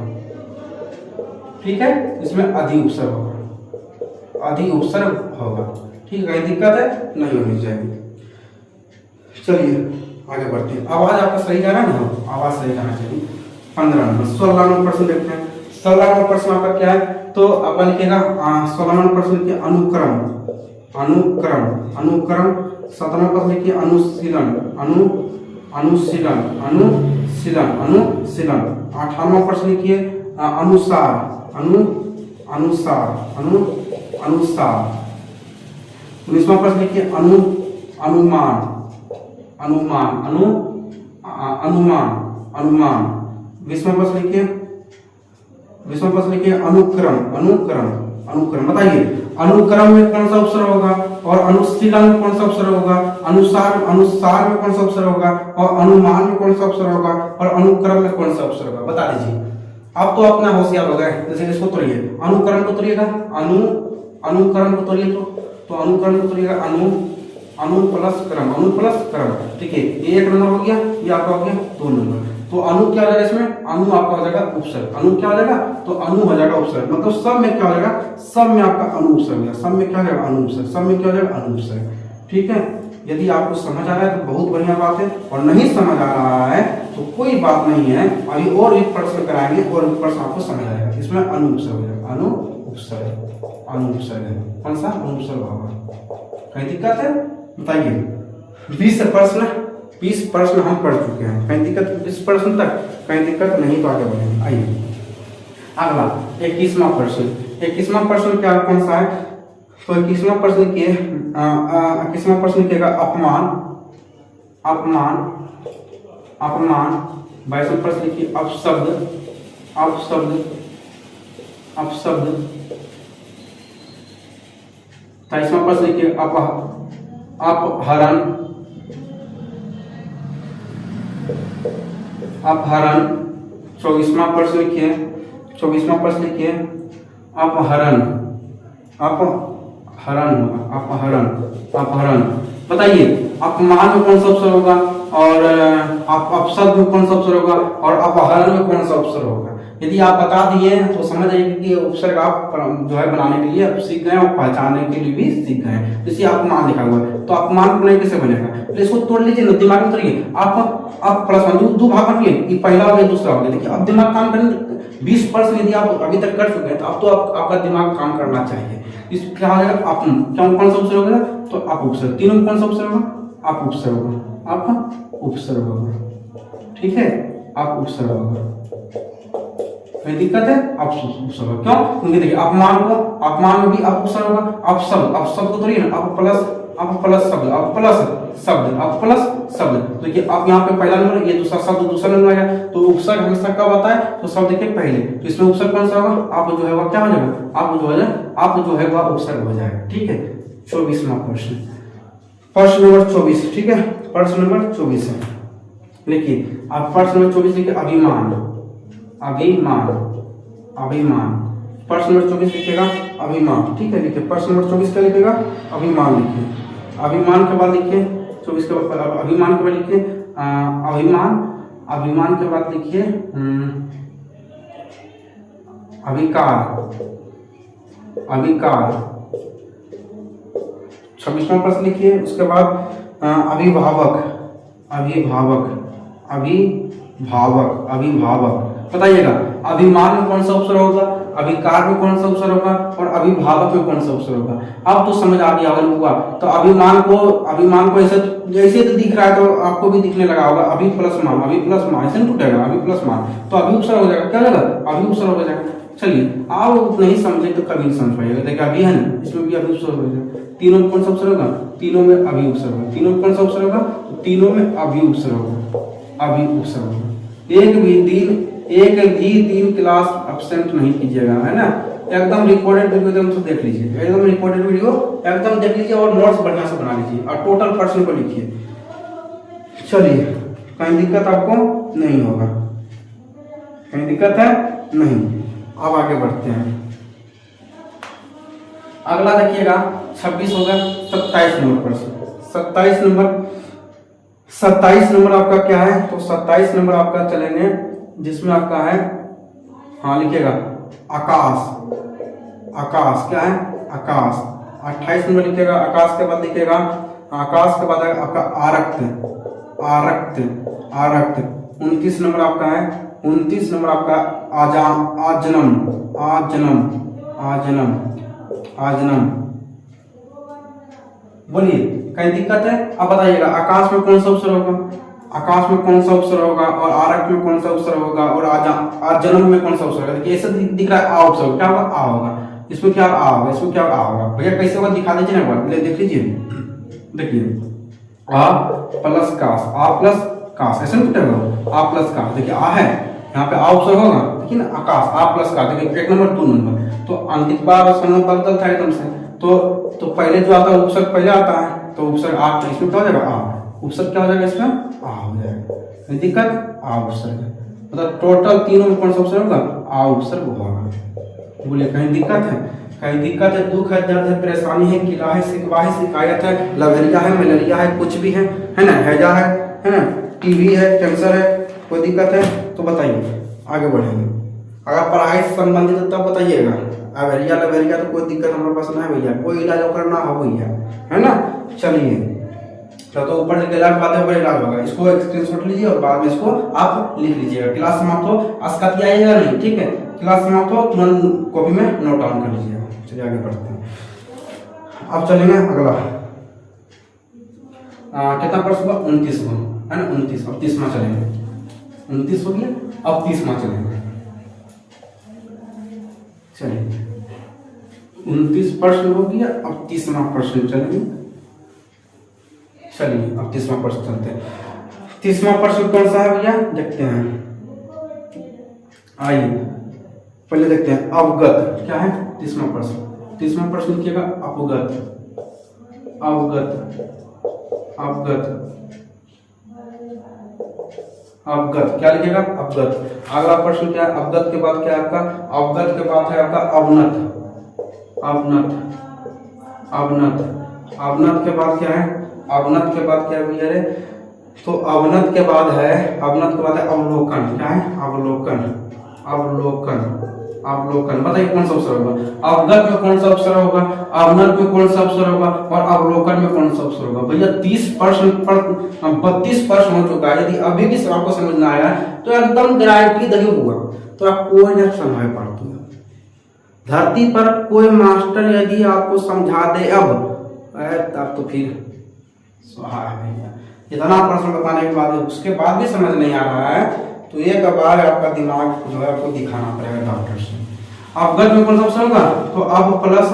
ठीक है, इसमें अधिक उपसर्ग होगा, अधिक उपसर्ग होगा, ठीक है। कोई दिक्कत है? नहीं होनी चाहिए। चलिए आगे बढ़ते हैं। आवाज आपका सही जा रहा है ना? आवाज सही जाना चाहिए। 15 नंबर। 16 नंबर प्रश्न देखते हैं। 16 नंबर प्रश्न आपका क्या है? तो आपका लिखेगा 16 नंबर प्रश्न लिखिए अनुक्रम। अनुक्रम, अनुक्रम। 17 नंबर प्रश्न लिखिए अनुशीलन। अनुशीलन, अनुशीलन, अनुशीलन। 18 नंबर प्रश्न लिखिए अनुसार। अनुसार, अनुसार। 19वां प्रश्न लिखिए अनुमान। अनुमान, अनुमान, अनुमान। 20वां प्रश्न लिखिए, 20वां प्रश्न लिखिए अनुक्रम। अनुक्रम, अनुक्रम। बताइए अनुक्रम में कौन सा उपसर्ग होगा? और अनुशीलन में कौन सा उपसर्ग होगा? अनुसार में कौन सा उपसर्ग होगा? और अनुमान में कौन सा उपसर्ग होगा? और अनुक्रम में कौन सा उपसर्ग होगा? बता दीजिए। आप तो अपना होशियार हो गए। जैसे इसको तोड़िए, अनुकरण को तोड़िएगा, अनुकरण को तोड़िए, तो अनुकरण को तोड़िएगा अनु प्लस क्रम, अनु प्लस क्रम, ठीक है। ये 1 नंबर हो गया, ये आपका हो गया 2 नंबर। तो अनु क्या हो जाएगा? इसमें अनु आपका हो जाएगा उपसर्ग। अनु क्या हो जाएगा? तो अनु हो जाएगा उपसर्ग। मतलब सब में क्या हो जाएगा? सब में आपका अनु उपसर्ग है। सब में क्या हो जाएगा? अनु उपसर्ग। सब में क्या हो जाएगा? अनु उपसर्ग, ठीक है। यदि आपको समझ आ रहा है तो बहुत बढ़िया बात है, और नहीं समझ आ रहा है तो कोई बात नहीं है। अभी और एक प्रश्न कराएंगे और एक प्रश्न आपको समझ आएगा। इसमें अनु उपसर्ग हो जाएगा, अनु उपसर्ग, अनु उपसर्ग है। कौन सा? अनु उपसर्ग होगा। कोई दिक्कत है? बताइए। 20 प्रश्न हम पढ़ चुके हैं। कहीं दिक्कत? 20 प्रश्न तक कहीं दिक्कत नहीं, तो आगे बढ़ेंगे। आइए अगला 21वां प्रश्न। 21वां प्रश्न क्या कौन सा है? तो 21वां प्रश्न के 21वां प्रश्न केगा अपमान। अपमान, अपमान। 22वां प्रश्न लिखिए अपशब्द। अपशब्द, अपशब्द। 23वां प्रश्न लिखिए अपहरण। अपहरण। 24वां प्रश्न लिखिए, 24वां प्रश्न लिखिए अपहरण। अपहरण होगा, अपहरण, अपहरण। बताइए अपमान में कौन सा उपसर्ग होगा? और अपशब्द में कौन सा उपसर्ग होगा? और अपहरण में कौन सा उपसर्ग होगा? यदि आप बता दिए तो समझ आइए कि उपसर्ग आप जो है बनाने के लिए सीख गए और पहचानने के लिए भी सीख गए। जैसे अपमान लिखा हुआ है, तो अपमान को कैसे बनेगा? तो इसको तोड़ लीजिए ना, दिमाग में तोड़िए। आप प्लस 1 दो भाग बनिए, ये पहला हो गया, दूसरा हो गया। देखिए अब दिमाग काम करने 20% यदि आप अभी तक कर चुके हैं तो अब तो आपका दिमाग काम करना चाहिए। इस क्या हो जाएगा? आप क्या कौन सा उपसर्ग होगा? तो आप उपसर्ग। तीनों में कौन सा उपसर्ग होगा? आप उपसर्ग होगा, आप उपसर्ग होगा, ठीक है, आप उपसर्ग होगा। कोई दिक्कत है? आप उपसर्ग होगा। क्यों? क्योंकि देखिए अपमान में भी आप उपसर्ग होगा। अपशब्द, अपशब्द को तोड़िए ना, आप प्लस अब प्लस शब्द, अब प्लस शब्द, अब प्लस शब्द। तो देखिए अब यहाँ पे पहला नंबर, ये दूसरा शब्द दूसरा नंबर आ गया। तो उपसर्ग हमेशा कब आता है? तो शब्द के पहले। तो इसमें उपसर्ग कौन सा होगा? आप जो है वह क्या हो जाएगा? आप जो है वह उपसर्ग हो जाएगा। ठीक है, 24वां प्रश्न, प्रश्न नंबर 24। ठीक है, प्रश्न नंबर 24 है। लिखिए आप प्रश्न नंबर 24 लिखिए, अभिमान, अभिमान, अभिमान। प्रश्न नंबर 24 लिखिएगा अभिमान। ठीक है, लिखिए प्रश्न नंबर 24 क्या लिखिएगा? अभिमान लिखिए। अभिमान के बाद लिखिए 24 के बाद, अभिमान के बाद लिखिए अभिमान, अभिमान के बाद लिखिए अभिकार, अभिकार। 26वां प्रश्न लिखिए, उसके बाद अभिभावक, अभिभावक, अभिभावक, अभिभावक। बताइएगा अभिमान में कौन सा उपसर्ग होगा, अभिकार में कौन सा उपसर्ग होगा और अभिभावक में कौन सा उपसर्ग होगा? अब तो समझ आ गया होगा। तो अभिमान को ऐसे जैसे तो दिख रहा है तो आपको भी दिखने लगा होगा, अभी प्लस मान, अभी प्लस मान, ऐसे नहीं टूटेगा, अभी प्लस मान, तो अभी उपसर्ग हो जाएगा। क्या हो जाएगा? अभी उपसर्ग हो जाएगा। चलिए आप नहीं समझे तो कभी नहीं समझ पाइएगा। देखिए अभी है ना, इसमें भी अभी उपसर्ग हो जाएगा। तीनों में कौन सा उपसर्ग होगा? तीनों में अभी उपसर्ग होगा। तीनों में कौन सा उपसर्ग होगा? तीनों में अभी उपसर्ग होगा, अभी उपसर्ग होगा। एक भी दिन क्लास एब्सेंट नहीं कीजिएगा, है ना। एकदम रिकॉर्डेड वीडियो एकदम से देख लीजिए, एकदम रिकॉर्डेड वीडियो एकदम देख लीजिए और नोट्स बढ़िया से बना लीजिए और टोटल प्रश्न को लिखिए। चलिए, कहीं दिक्कत आपको नहीं होगा, कहीं दिक्कत है नहीं। अब आगे बढ़ते हैं। अगला देखिएगा 26 होगा 27 नंबर प्रश्न। 27 नंबर आपका क्या है? तो 27 नंबर आपका चलेंगे जिसमें आपका है, हाँ लिखिएगा आकाश, आकाश क्या है? आकाश। 28 नंबर लिखिएगा आकाश के बाद लिखिएगा, आकाश के बाद आपका आरक्त, आरक्त, आरक्त। 29 नंबर आपका है, 29 नंबर आपका आजनम, आजनम, आजनम, आजनम। बोलिए कहीं दिक्कत है? अब बताइएगा आकाश में कौन सा उपसर्ग होगा, आकाश में कौन सा उपसर्ग होगा और आरक्त में कौन सा उपसर्ग होगा और आजनम में कौन सा उपसर्ग होगा? देखिए ऐसे दिख रहा है आ उपसर्ग, क्या होगा? आ होगा। इसमें क्या आ होगा? इसमें क्या आ होगा? भैया कैसे होगा दिखा दीजिए ना, देख लीजिए। देखिए आ प्लस काश, आ प्लस काश, ऐसे नहीं टूटेगा, आ प्लस काश। देखिए आ है, यहाँ पे आ उपसर्ग होगा, देखिए ना आकाश, आ प्लस काश। देखिए 1 नंबर 2 नंबर, तो अंकित बार बदल था एकदम से। तो पहले जो आता है उपसर्ग पहले आता है, तो उपसर्ग आ, तो इसमें क्या हो जाएगा? आ। उपसर्ग क्या हो जाएगा? इसमें आ हो जाएगा। दिक्कत? आ उपसर्ग, मतलब टोटल तीनों में कौन सा उपसर्ग होगा? आ उपसर्ग होगा। बोले कहीं दिक्कत है? कहीं दिक्कत है? दुख है, दर्द है, परेशानी है, किला है, शिकवा है, शिकायत है, लवेरिया है, मलेरिया है, कुछ भी है ना, हैजा है ना, टीबी है, कैंसर है, कोई दिक्कत है तो बताइए, आगे बढ़ेंगे। अगर पढ़ाई से संबंधित है तब बताइएगा। अवेरिया लवेरिया तो कोई दिक्कत हमारे पास ना है भैया, कोई इलाज करना हो भैया, है ना। चलिए तो ऊपर से इलाज बाद में इलाज होगा, इसको स्क्रीनशॉट लीजिए और बाद में इसको आप लिख लीजिएगा। क्लास समाप्त हो, अस्कतियाइएगा नहीं, ठीक है। क्लास समाप्त हो तुरंत कॉपी में नोट डाउन कर लीजिएगा। चलिए आगे बढ़ते हैं। अब चलेंगे अगला, कितना प्रश्न हुआ? 29 हुआ, है ना। 29, अब 30वां चलेंगे। 29 हो गया, अब 30वां चलेंगे। चलिए 29 प्रश्न हो गया, अब 30वां प्रश्न चलेंगे। चलिए अब 30वां प्रश्न चलते हैं। 30वां प्रश्न कौन सा है भैया? देखते हैं, आइए पहले देखते हैं। अवगत क्या है? 30वां प्रश्न। 30वां प्रश्न लिखिएगा अवगत, अवगत, अवगत, अवगत। क्या लिखिएगा? अवगत। अगला प्रश्न क्या है? अवगत के बाद क्या है आपका? अवगत के बाद है आपका अवनत, अवनत, अवनत। अवनत के बाद क्या है? अवनत के बाद क्या है भैया रे? तो अवनत के बाद है, अवनत के बाद है अवलोकन। क्या है? अवलोकन, अवलोकन, अवलोकन। बताइए कौन सा उपसर्ग होगा? अवगत में कौन सा उपसर्ग होगा, अवनत में कौन सा उपसर्ग होगा और अवलोकन में कौन सा उपसर्ग होगा? भैया 30 प्रश्न पर 32 प्रश्न हो चुका है। यदि अभी भी आपको समझ ना आया तो एकदम गारंटी दही हुआ तो आप कोई नहीं समझ पाते। धरती पर कोई मास्टर यदि आपको समझा दे अब तब तो फिर स्वाहा है भैया। इतना प्रश्न बताने के बाद उसके बाद भी समझ नहीं आ रहा है तो एक बार आपका दिमाग जो है आपको दिखाना पड़ेगा डॉक्टर से। अवगत में कौन सा उपसर्ग होगा? तो अब प्लस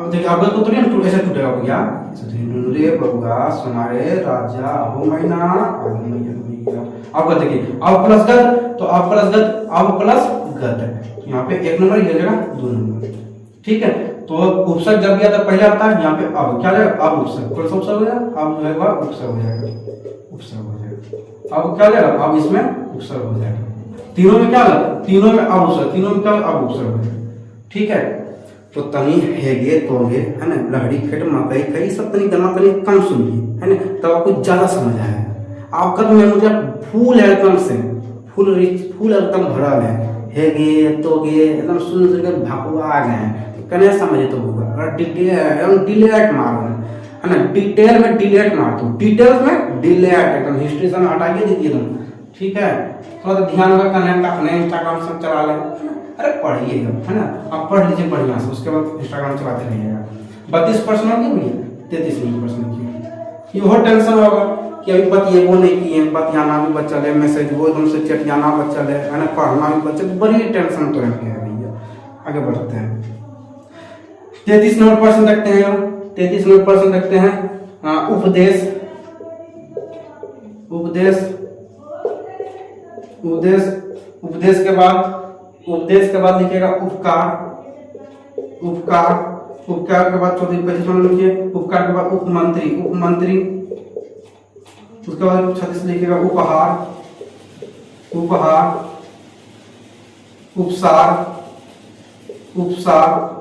अब देखिए अब तो थोड़ी ना ऐसे टूटेगा भैया, रे बबुआ सुनारे राजा अब मैना अब मैया। अब देखिए अब प्लस गद, तो अब प्लस गद, अब प्लस गद, यहाँ पे 1 नंबर ये जगह 2 नंबर, ठीक है। तो उपसर्ग जब भी आता है पहले आता है यहाँ पे अब क्या जाएगा, अब उपसर्ग, कौन सा उपसर्ग हो जाएगा, अब जो है वह उपसर्ग हो जाएगा, उपसर्ग हो जाएगा। अब क्या जाएगा, अब इसमें उपसर्ग हो जाएगा। तीनों में क्या होगा, तीनों में अब उपसर्ग, तीनों में क्या अब उपसर्ग हो जाएगा, ठीक है। तो तनी हेगे तोगे है ना, लहड़ी खेट मकई कई सब तनी गना तनी कम सुनिए है ना, तब आपको ज्यादा समझ आएगा। आपका तो मेमोरी फूल है एकदम से, फुल रिच, फुल एकदम भरा है, हेगे तोगे एकदम सुन के भागवा आ गए हैं, कने समझे तो होगा। अगर डिलेट मारो है ना, डिटेल में डिलेट मार दो, डिटेल्स में डिलेट एकदम हिस्ट्री से हटाइए दीजिए तुम, ठीक है। थोड़ा ध्यान रखा, कनेक्ट अपने इंस्टाग्राम सब चला ले, अरे पढ़िएगा है ना, आप पढ़ लीजिए बढ़िया से, उसके बाद इंस्टाग्राम चलाते रहिएगा। 32% हो गया भैया, 33% की। ये हो टेंशन होगा कि अभी बतिए वो नहीं किए, बतियाना भी बच्चा ले, मैसेज वो एकदम से चटियाना बच्चा ले है ना, पढ़ना भी बच्चा, बड़ी टेंशन तो है भैया। आगे बढ़ते हैं, 33% रखते हैं, 33% रखते हैं उपदेश, उपदेश, उपदेश, उपदेश के बाद, उपदेश के बाद लिखिएगा उपकार, उपकार, उपकार के बाद 34 लिखिए, उपकार के बाद उपमंत्री, उपमंत्री, उसके बाद 36 लिखिएगा उपहार, उपहार, उपसार, उपसार,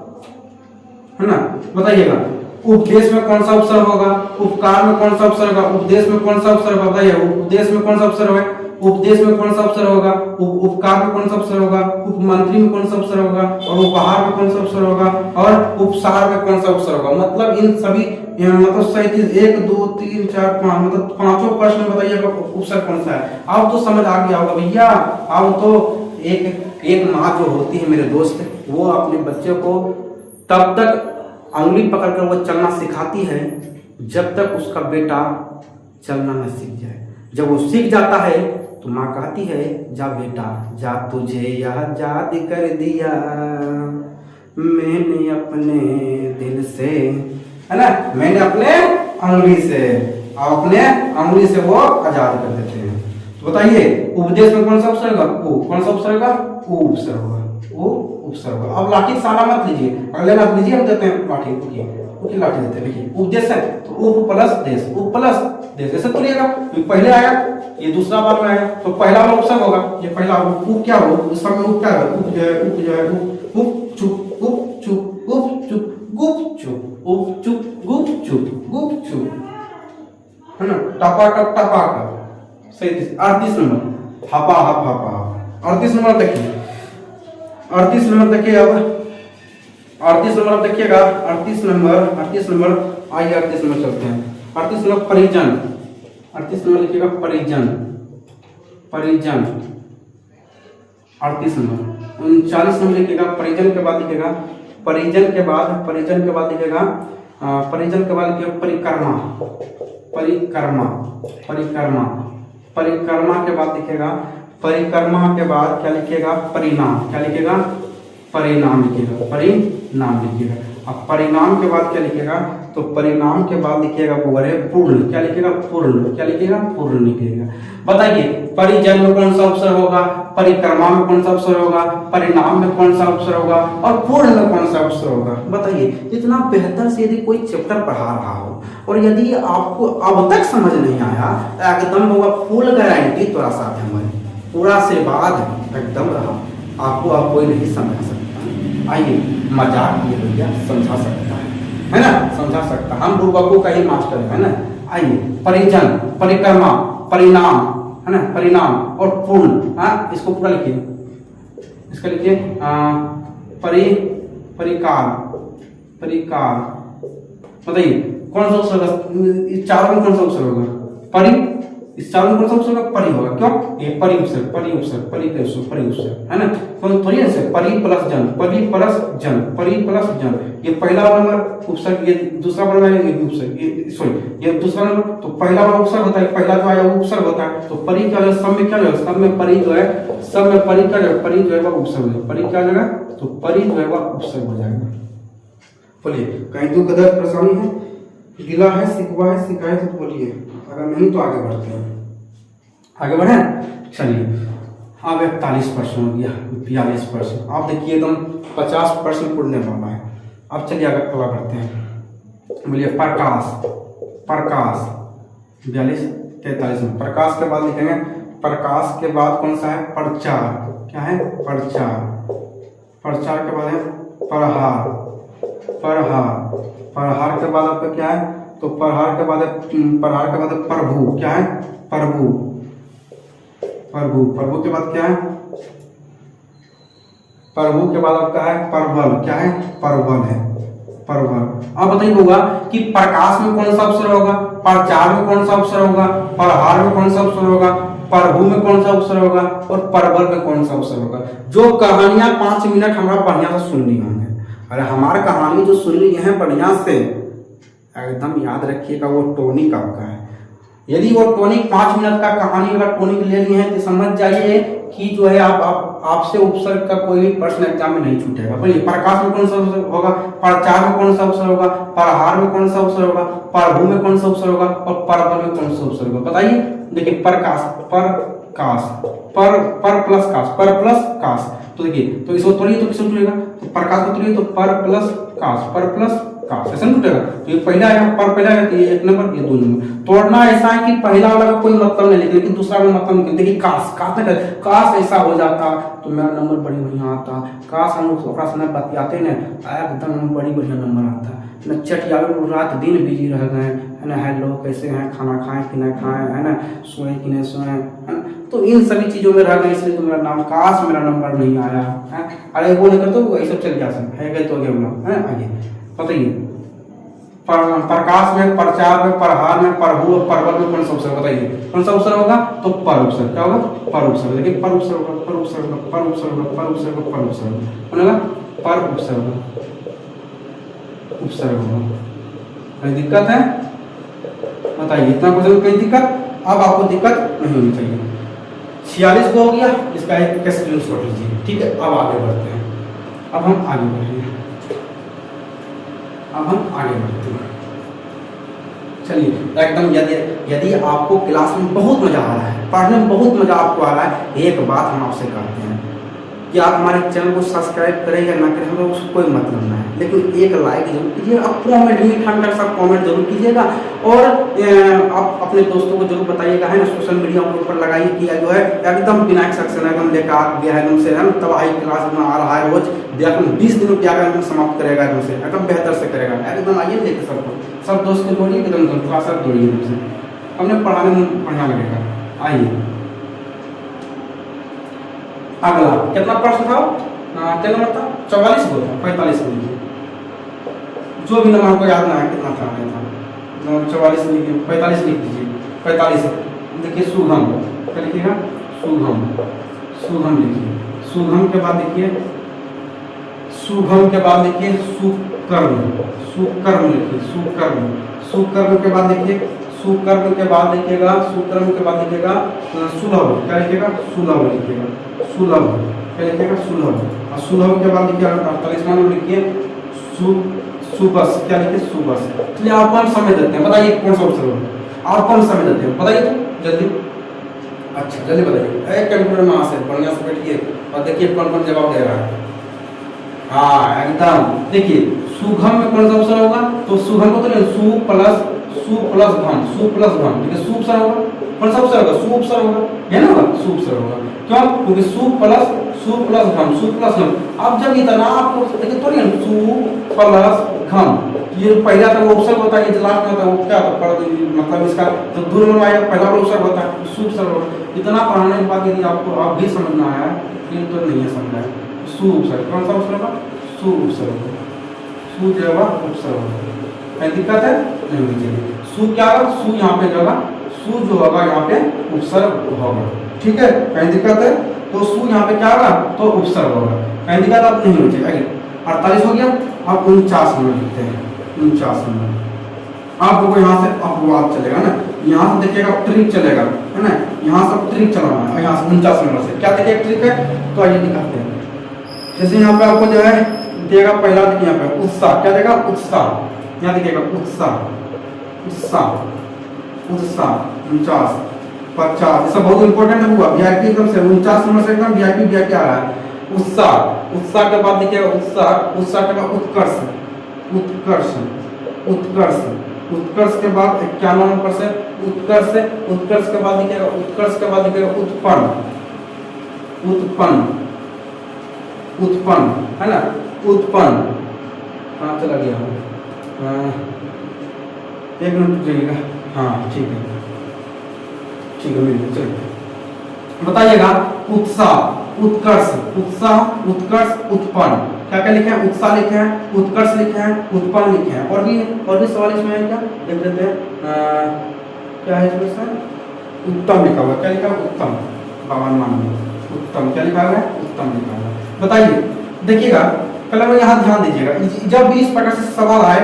है ना। बताइएगा उपदेश में कौन सा उपसर्ग होगा, उपकार में कौन सा उपसर्ग होगा, उपदेश में कौन सा उपसर्ग होगा, बताइए उपदेश में कौन सा उपसर्ग है, उपदेश में कौन सा उपसर्ग होगा, उपकार में कौन सा उपसर्ग होगा, उपमंत्री में कौन सा उपसर्ग होगा, और उपहार में कौन सा उपसर्ग होगा, और उपसार में कौन सा उपसर्ग होगा। मतलब इन सभी मतलब सही चीज 1 2 3 4 5 मतलब पांचों प्रश्न बताइएगा उपसर्ग कौन सा है। अब तो समझ आ गया होगा भैया। अब तो एक माँ जो होती है मेरे दोस्त, वो अपने बच्चे को तब तक अंगुली पकड़कर वो चलना सिखाती है जब तक उसका बेटा चलना न सीख जाए। जब वो सीख जाता है तो माँ कहती है जा बेटा जा, तुझे यह याद कर दिया मैंने अपने दिल से, है ना, मैंने अपने अंगुली से, और अपने अंगुली से वो आजाद कर देते हैं। तो बताइए उपदेश में कौन सा उपसर्ग होगा, कौन सा उपसर्ग होगा, उपसर्ग होगा, वो उपसर्ग होगा। अब लाठी साला मत लीजिए, अगले बात लीजिए, हम देते हैं लाठी, ओके लाठी देते हैं। देखिए उपदेश है तो उप प्लस देश, उप प्लस देश, ऐसे तो लिएगा, पहले आया ये दूसरा बार में आया तो पहला वाला उपसर्ग होगा, ये पहला उप क्या हो, उस समय उप क्या है, उप जो है, उप जो है, उप चुप, उप चुप, उप चुप, गुप चुप, उप चुप, गुप चुप, गुप चुप, है ना, टपा टप टपा टप। सही 38 नंबर हपा हप हपा। 38 नंबर देखिए, 38 नंबर देखिए, अब 38 नंबर देखिएगा, 38 नंबर आइए 38 नंबर चलते हैं। 38 नंबर परिजन, 38 नंबर लिखिएगा परिजन, परिजन 38 नंबर। 39 नंबर लिखिएगा परिजन के बाद लिखिएगा, परिजन के बाद, परिजन के बाद लिखिएगा, परिजन के बाद लिखिएगा परिक्रमा, परिक्रमा, परिक्रमा, परिक्रमा के बाद लिखिएगा, परिक्रमा के बाद क्या लिखिएगा, परिणाम, क्या लिखिएगा, परिणाम लिखिएगा, परिणाम लिखिएगा। अब परिणाम के बाद क्या लिखिएगा, तो परिणाम के बाद लिखिएगा वो है पूर्ण, क्या लिखिएगा, पूर्ण, क्या लिखिएगा, पूर्ण लिखिएगा। बताइए परिजन में कौन सा उपसर्ग होगा, परिक्रमा में कौन सा उपसर्ग होगा, परिणाम में कौन सा उपसर्ग होगा, और पूर्ण में कौन सा उपसर्ग होगा। बताइए इतना बेहतर से यदि कोई चैप्टर पढ़ा रहा हो और यदि आपको अब तक समझ नहीं आया तो एकदम होगा फुल गारंटी तोरा साथ हमारी, पूरा से बाद एकदम रहा, आपको अब कोई नहीं समझ सकता। आइए मजाक ये भैया समझा सकता है ना, समझा सकता, हम बुर्बकों का ही मास्टर है ना। आइए परिजन, परिक्रमा, परिणाम, है ना, परिणाम और पूर्ण, हाँ इसको पूरा लिखिए, इसका लिखिए परिकार, परिकार। बताइए कौन सा उपसर्ग, इस चारों में कौन सा उपसर्ग होगा, परि, इस चारों में कौन सा उपसर्ग होगा, परि होगा, क्यों, ये परि उपसर्ग, परि उपसर्ग, परि के उपसर्ग, परि उपसर्ग, है ना। कौन थोड़ी ऐसे परि प्लस जन, परि प्लस जन, परि प्लस जन, ये पहला नंबर उपसर्ग, ये दूसरा वाला ये उपसर्ग, ये सॉरी ये दूसरा नंबर, तो पहला वाला उपसर्ग होता है, पहला जो आया वो उपसर्ग होता है, तो परि क्या है, सब में क्या है, सब में परि जो है, सब में परि क्या है, परि जो है वो उपसर्ग है, परि क्या हो जाएगा, तो परि जो है वो उपसर्ग हो जाएगा। बोलिए कहीं दुख दर्द परेशानी है, गिला है, शिकवा है, शिकायत है तो बोलिए, अगर नहीं तो आगे बढ़ते हैं। आगे बढ़े, चलिए। अब 41% हो गया, 42%। आप देखिए एकदम 50% पुरने वाला है। अब चलिए आगे अगला बढ़ते हैं। बोलिए प्रकाश, प्रकाश 42, 43 में। प्रकाश के बाद लिखेंगे, प्रकाश के बाद कौन सा है? प्रचार। क्या है? प्रचार। प्रचार के बाद है प्रहार, प्रहार। प्रहार के बाद आपका क्या है? तो प्रहार के बाद प्रहार के बाद प्रभु। क्या है? प्रभु, प्रभु। प्रभु के बाद क्या है? प्रभु के बाद आपका है परवल। क्या है? परवल है, परवल। अब बताइए होगा कि प्रकाश में कौन सा अक्षर होगा, प्रचार में कौन सा अक्षर होगा, प्रहार में कौन सा अक्षर होगा, प्रभु में कौन सा अक्षर होगा और परवल में कौन सा अक्षर होगा। जो कहानियां 5 मिनट हमारा बढ़िया से सुननी होंगे। अरे हमारी कहानी जो सुन ली है बढ़िया से, एकदम याद रखिएगा वो टॉनिक आपका है। यदि वो टॉनिक 5 मिनट का कहानी अगर टॉनिक ले लिए हैं तो समझ जाइए कि जो है आपसे उपसर्ग का कोई भी प्रश्न एग्जाम में नहीं छूटेगा। बोलिए प्रकाश में कौन सा अक्षर होगा, प्रचार में कौन सा अक्षर होगा, प्रहार में कौन सा अक्षर होगा, प्रभु में कौन सा अक्षर होगा और परवल में कौन सा अक्षर होगा। बताइए। देखिए प्रकाश, प्रकाश, पर प्लस काश, पर प्लस काश। तो देखिए तो इसको तोड़िए तो किसको टूटेगा? तो प्रकाश को तोड़िए तो पर प्लस काश, पर प्लस काश, ऐसा टूटेगा। तो ये पहला आएगा, पर पहला आएगा, तो ये 1 नंबर, ये 2 नंबर। तोड़ना ऐसा है कि पहला वाला का कोई मतलब नहीं, लेकिन दूसरा वाला मतलब निकल। देखिए काश, काश ना, काश ऐसा हो जाता तो मेरा नंबर बड़ी बढ़िया आता। काश हम लोग अपना समय बतियाते ना, एकदम बड़ी बढ़िया नंबर आता न। चटियाले लोग रात दिन बिजी रह गए है ना, हेलो कैसे हैं, खाना खाएं कि नहीं खाएं, है ना, सोए कि नहीं सोए, है ना। तो इन सभी चीजों में रह गए, इसलिए तो मेरा नाम, काश मेरा नंबर नहीं आया है। अरे वो नहीं करते तो ऐसा चल जा सकता है, तो गया है। आगे बताइए। प्रकाश में, प्रचार में, प्रहार में, प्रभु और परवल में कौन सा अक्षर? बताइए कौन सा अक्षर होगा? तो पर अक्षर। क्या होगा? पर अक्षर। देखिए पर अक्षर होगा, पर अक्षर होगा, पर अक्षर होगा, पर अक्षर होगा, पर अक्षर होगा, पर अक्षर होगा, उपसर्ग होगा। कोई दिक्कत है? बताइए। इतना क्वेश्चन कोई दिक्कत? अब आपको दिक्कत नहीं होनी चाहिए। 46 को हो गया, इसका एक स्क्रीनशॉट लीजिए। ठीक है, अब आगे बढ़ते हैं। अब हम आगे बढ़ेंगे, अब हम आगे बढ़ते हैं। चलिए एकदम, यदि आपको क्लास में बहुत मजा आ रहा है, पढ़ने में बहुत मजा आपको आ रहा है, एक बात हम आपसे कहते हैं कि आप हमारे चैनल को सब्सक्राइब करें या ना करें, हमें उसको कोई मतलब ना है, लेकिन एक लाइक जरूर कीजिएगा। आप कॉमेंट में ठंडा सा कॉमेंट जरूर कीजिएगा और आप अपने दोस्तों को जरूर बताइएगा, है ना। सोशल मीडिया के ऊपर लगाइए कि जो है एकदम बिना सेक्शन एकदम लेकर गया है, एकदम से है तबाही क्लास में आ रहा है रोज, व्याकरण 20 दिनों में व्याकरण समाप्त करेगा, एकदम से एकदम बेहतर से करेगा। एकदम आइए लेके सबको, सब दोस्त को जोड़िए, एकदम थोड़ा सा जोड़िए, एकदम से हमने पढ़ाने में बढ़िया लगेगा। आइए अगला कितना प्रश्न था? क्या नंबर था? 44 को था, 45 को लीजिए। जो भी नंबर आपको याद ना है कितना था, 44 लिखिए, 45 लिख दीजिए। 45 देखिए सुगम, क्या लिखिएगा? सुगम, सुगम लिखिए। सुगम के बाद देखिए, सुगम के बाद देखिए सुकर्म, सुकर्म लिखिए, सुकर्म। सुकर्म के बाद देखिए, सुकर्म के बाद लिखिएगा, सुकर्म के बाद लिखिएगा सुलभ। क्या लिखिएगा? सुलभ लिखिएगा, सुलभ। क्या लिखिएगा? सुलभ। और सुलभ के बाद लिखिए 48वां नंबर लिखिए सुबस। क्या लिखिए? सुबस। चलिए आप कौन समय देते हैं? बताइए कौन सा अक्षर होगा? आप कौन समय देते हैं? बताइए तो जल्दी। अच्छा जल्दी बताइए। कंप्यूटर में से बढ़िया से बैठिए और देखिए कौन कौन जवाब दे रहा है। हाँ एकदम। देखिए सुगम में कौन सा अक्षर होगा? तो सुगम को तो सु प्लस घम, सु प्लस घम। देखिए सु अक्षर होगा, कौन सा अक्षर होगा? सु अक्षर होगा, है ना, सु अक्षर होगा। क्यों? क्योंकि सु प्लस घम, सु प्लस घम। अब जब इतना आपको देखिए थोड़ी सु प्लस घम, ये पहला था वो अक्षर होता है, ये लास्ट में होता है वो क्या होता है? मतलब इसका तो दूर में आया पहला वो अक्षर होता है, सु अक्षर होगा। इतना पढ़ाने के बाद यदि आपको अब भी समझ में आया फिर तो नहीं है समझ आया। सु अक्षर कौन सा अक्षर होगा? सु अक्षर होगा, सु जो है उपसर्ग होगा। कहीं दिक्कत है? नहीं होनी चाहिए। सु क्या होगा? सु यहाँ पे जो होगा, सु जो होगा यहाँ पे उपसर्ग होगा। ठीक है, कहीं दिक्कत है? तो सु यहाँ पे क्या होगा? तो उपसर्ग होगा। कहीं दिक्कत आप नहीं होनी चाहिए। 48 हो गया। अब 49 नंबर लिखते हैं। 49 नंबर आपको यहाँ से अपवाद चलेगा ना, यहाँ से देखिएगा ट्रिक चलेगा, है ना, यहाँ से ट्रिक चलाना है। यहाँ से 49 नंबर से क्या देखिए ट्रिक है, तो आइए दिखाते हैं। जैसे यहाँ पे आपको जो है दिखेगा पहला, देखिए यहाँ पे उत्साह, क्या देगा उत्साह, यहाँ दिखेगा उत्साह, उत्साह, उत्साह 49, 50, ये सब बहुत इंपॉर्टेंट हुआ, वीआईपी एकदम से 49 नंबर से एकदम वीआईपी वीआईपी आ रहा है। उत्साह, उत्साह के बाद देखिएगा उत्साह, उत्साह के बाद उत्कर्ष, उत्कर्ष, उत्कर्ष, उत्कर्ष के बाद 51 नंबर से उत्कर्ष, उत्कर्ष के बाद देखिएगा उत्कर्ष के बाद देखिएगा उत्पन्न, उत्पन्न, उत्पन्न है ना, उत्पन्न, हाँ चला गया हूँ, एक मिनट रुकिएगा, हाँ ठीक है, ठीक है मिल गया, चलिए बताइएगा उत्साह, उत्कर्ष, उत्साह, उत्कर्ष, उत्पन्न, क्या क्या लिखे हैं, उत्साह लिखे हैं, उत्कर्ष लिखे हैं, उत्पन्न लिखे हैं, और भी सवाल इसमें है क्या, देख लेते हैं, क्या है इसमें सर, उत्तम लिखा हुआ, क्या लिखा हुआ उत्तम, 52 नंबर उत्तम, क्या लिखा हुआ है उत्तम लिखा हुआ है। बताइए देखिएगा पहले वो यहाँ ध्यान दीजिएगा, जब भी इस प्रकार से सवाल आए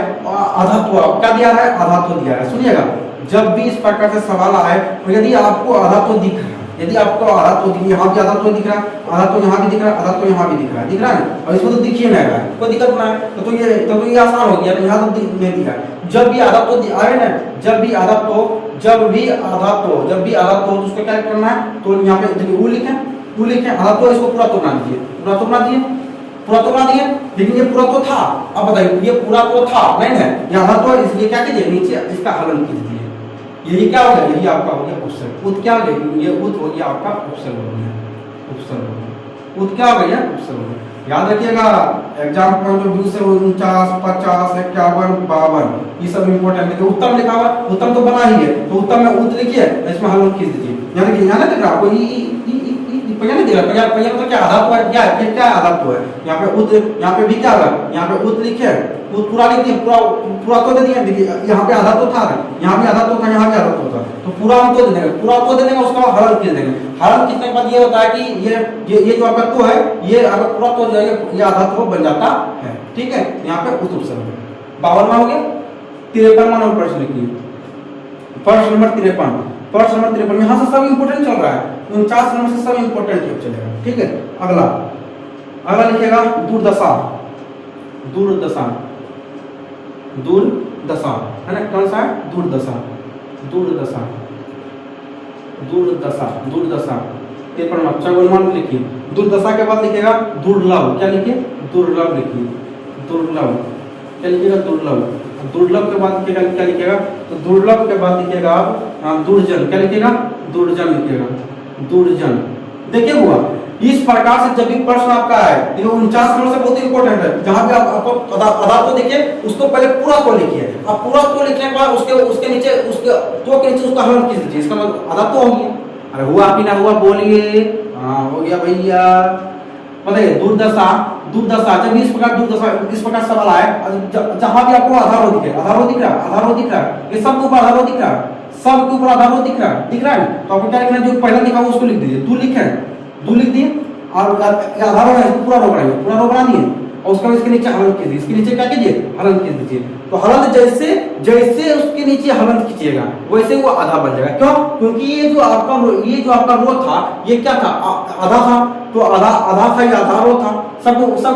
आधात्व, क्या दिया है आधात्व दिया है, सुनिएगा जब भी इस प्रकार से सवाल आए तो यदि आपको आधात्व दिख रहा है, यदि आपको आधात्व यहाँ भी आधात्व दिख रहा है, आधात्व यहाँ भी दिख रहा है, आधात्व यहाँ भी दिख रहा है, दिख रहा है, और इसमें तो दिख ही नहीं रहा है, कोई दिक्कत ना है, तो ये आसान हो गया, यहाँ तो नहीं दिखा। जब भी आधात्व आए ना, जब भी आधात्व उसको क्या करना है, तो यहाँ पे देखिए वो लिखे आधात्व, इसको पूरा तोड़ना दिए, पूरा तोड़ना दिए, लेकिन ये पूरा तो था, अब बताइए ये पूरा तो था नहीं है, ये आधात्व, इसलिए क्या कीजिए नीचे इसका हलन कीजिए, यही क्या हो गया, यही आपका हो गया उपसर्ग, उत क्या हो गया, ये उत हो गया आपका उपसर्ग हो गया, उपसर्ग हो गया, उत क्या हो गया उपसर्ग हो गया। याद रखिएगा एग्जाम पॉइंट ऑफ व्यू से 49, 50, 51, 52 ये सब इंपॉर्टेंट है। उत्तम लिखा हुआ, उत्तम तो बना ही है, तो उत्तम में उत लिखिए, इसमें हलन खींच दीजिए, यानी कि यहाँ ना दिख रहा आपको पहिया नहीं दिख रहा, पहिया मतलब क्या आधात्व है, क्या है क्या आधात्व है, यहाँ पे उत, यहाँ पे भी क्या होगा, यहाँ पे उत लिखे, उत पूरा लिख दिए, पूरा तो दे दिया, देखिए यहाँ पे आधात्व था, यहाँ भी आधात्व था, यहाँ भी आधात्व था, तो पूरा हम तो दे देंगे, पूरा तो दे देंगे, उसका हरण खींच देंगे। हरण खींचने के बाद ये होता है कि ये जो आपका तो है, ये अगर पूरा तो जाएगा ये आधात्व बन जाता है, ठीक है। यहाँ पे उत उपसर्ग 52वां हो गया। 53वां नंबर प्रश्न लिखिए, प्रश्न नंबर 53, प्रश्न नंबर 53 यहाँ से सब इंपोर्टेंट चल रहा है, 49 नंबर से सब इंपोर्टेंट चलेगा, ठीक है। अगला लिखिएगा दुर्दशा, दुर्दशा, दुर्दशा है ना, कौन सा है दुर्दशा, दुर्दशा, दुर्दशा, दुर्दशा 53वां 54वां लिखिए। दुर्दशा के बाद लिखिएगा दुर्लभ, क्या लिखिए दुर्लभ लिखिए, दुर्लभ क्या लिखिएगा दुर्लभ, दुर्लभ के बाद क्या लिखिएगा, तो दुर्लभ के बाद लिखिएगा आप दुर्जन, क्या लिखिएगा दुर्जन लिखिएगा, दुर्जन। देखिए हुआ इस प्रकार से जब भी प्रश्न आपका है, देखिए 49 नंबर से बहुत इंपॉर्टेंट है, जहां भी आपको पदार्थ देखिए उसको पहले पूरा तो लिखिए, अब पूरा तो लिखने के बाद उसके नीचे उसके तो के नीचे उसका हरण खींच दीजिए, इसका मतलब आधा तो होगी। अरे हुआ कि ना हुआ बोलिए, हाँ हो गया भैया। बताइए दुर्दशा, दुर्दशा जब इस प्रकार सवाल आए, जहां भी आपको आधार दिख रहा है, आधार दिख रहा है, ये सब के ऊपर आधार दिख रहा है, सब के ऊपर आधार दिख रहा है, तो आपको क्या लिखना है, जो पहला लिखा हुआ उसको लिख दीजिए, दू लिख दिए, और आधार है इसको पूरा रो बना दिए, और उसका इसके नीचे हलन खींच दीजिए, इसके नीचे क्या कीजिए हलन खींच दीजिए। तो हलन जैसे उसके नीचे हलन खींचिएगा वैसे वो आधा बन जाएगा। क्यों? क्योंकि ये जो आपका रो था, ये क्या था आधा था, तो आधा था, ये आधा रो था, सब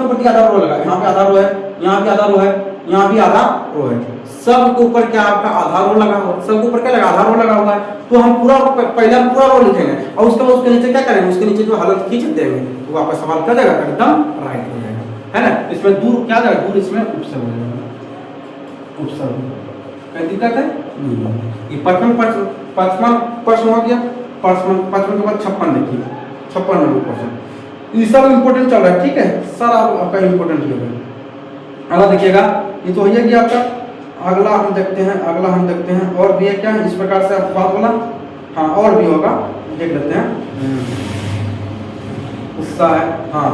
प्रति आधा रो लगा, यहाँ पे आधा रो है, यहाँ भी आधा रो है, यहाँ भी आधा रो है, सब के ऊपर क्या आपका आधा रो लगा हुआ, सब के ऊपर क्या लगा आधा रो लगा हुआ है। तो हम पहले पूरा रो लिखेंगे, और उसके नीचे क्या करेंगे, उसके नीचे जो हालत खींच देंगे, तो आपका सवाल क्या जाएगा एकदम राइट हो जाएगा, है ना। इसमें दूर क्या जाएगा, दूर इसमें उपसर्ग हो जाएगा, उपसर्ग। कोई दिक्कत है नहीं। ये पांचवा प्रश्न हो गया, पांचवा के बाद 56 देखिए, 56 नंबर प्रश्न, ये सब इंपोर्टेंट चल रहा है, ठीक है, सारा आपका इंपोर्टेंट ही होगा। अगला देखिएगा, ये तो हो गया आपका। अगला हम देखते हैं और भी है क्या इस प्रकार से आप बात बोला, हाँ और भी होगा, देख लेते हैं। उत्साह है, हाँ